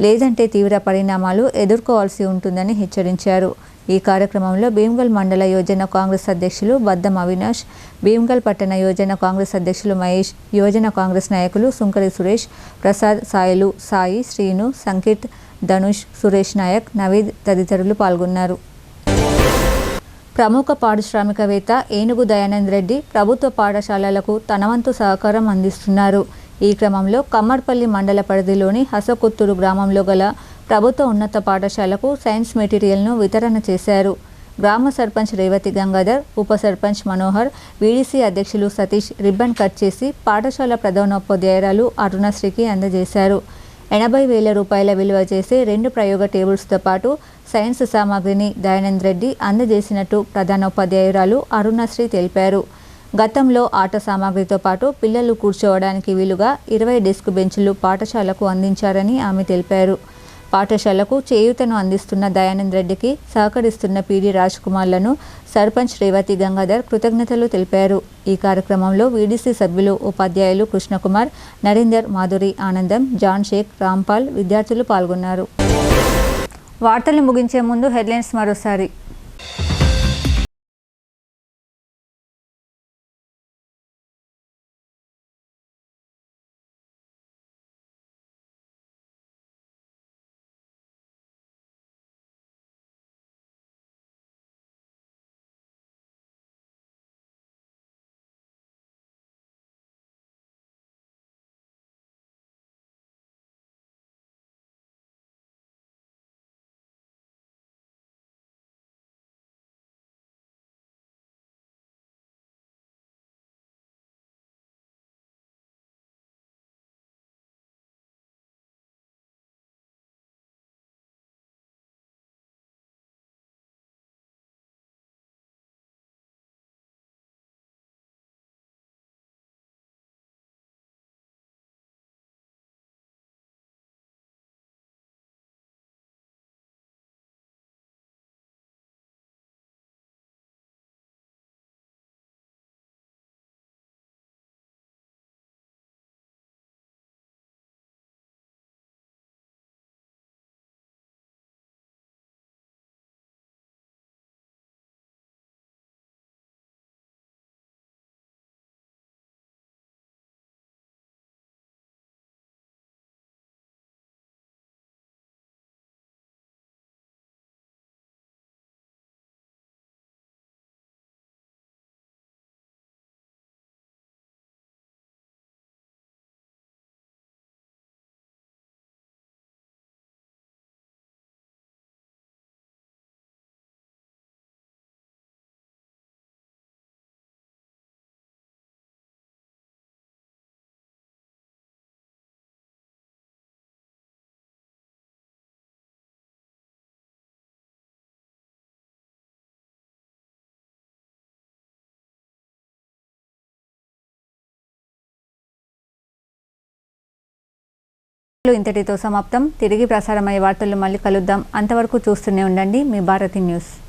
లేదంటే తీవ్ర పరిణామాలు ఎదుర్కోవాల్సి ఉంటుందని హెచ్చరించారు. ఈ కార్యక్రమంలో భీమ్గల్ మండల యోజన కాంగ్రెస్ అధ్యక్షులు బద్దం అవినాష్, భీమ్గల్ పట్టణ యోజన కాంగ్రెస్ అధ్యక్షులు మహేష్, యువజన కాంగ్రెస్ నాయకులు సుంకరి సురేష్, ప్రసాద్, సాయిలు, సాయి, శ్రీను, సంకిత్, ధనుష్, సురేష్ నాయక్, నవీద్ తదితరులు పాల్గొన్నారు. ప్రముఖ పారిశ్రామికవేత్త ఏనుగు దయానంద్ రెడ్డి ప్రభుత్వ పాఠశాలలకు తన వంతు సహకారం అందిస్తున్నారు. ఈ క్రమంలో కమ్మర్పల్లి మండల పరిధిలోని హసకొత్తూరు గ్రామంలో గల ప్రభుత్వ ఉన్నత పాఠశాలకు సైన్స్ మెటీరియల్ను వితరణ చేశారు. గ్రామ సర్పంచ్ రేవతి గంగాధర్, ఉప సర్పంచ్ మనోహర్, వీడీసీ అధ్యక్షులు సతీష్ రిబ్బన్ కట్ చేసి పాఠశాల ప్రధానోపాధ్యాయురాలు అరుణశ్రీకి అందజేశారు. ₹80,000 విలువ చేసే 2 ప్రయోగ టేబుల్స్తో పాటు సైన్స్ సామాగ్రిని దయానంద్ రెడ్డి అందజేసినట్టు ప్రధానోపాధ్యాయురాలు అరుణశ్రీ తెలిపారు. గతంలో ఆట సామాగ్రితో పాటు పిల్లలు కూర్చోవడానికి వీలుగా 20 డెస్క్ బెంచ్లు పాఠశాలకు అందించారని ఆమె తెలిపారు. పాఠశాలకు చేయూతను అందిస్తున్న దయానంద్ రెడ్డికి సహకరిస్తున్న పీడీ రాజ్ కుమార్లను సర్పంచ్ రేవతి గంగాధర్ కృతజ్ఞతలు తెలిపారు. ఈ కార్యక్రమంలో వీడీసీ సభ్యులు, ఉపాధ్యాయులు కృష్ణకుమార్, నరేందర్, మాధురి, ఆనందం, జాన్ షేక్, రాంపాల్, విద్యార్థులు పాల్గొన్నారు. వార్తలు ముగించే ముందు హెడ్లైన్స్ మరోసారి. ఇంతటితో సమాప్తం. తిరిగి ప్రసారమయ్యే వార్తల్లో మళ్ళీ కలుద్దాం. అంతవరకు చూస్తూనే ఉండండి మీ భారతి న్యూస్.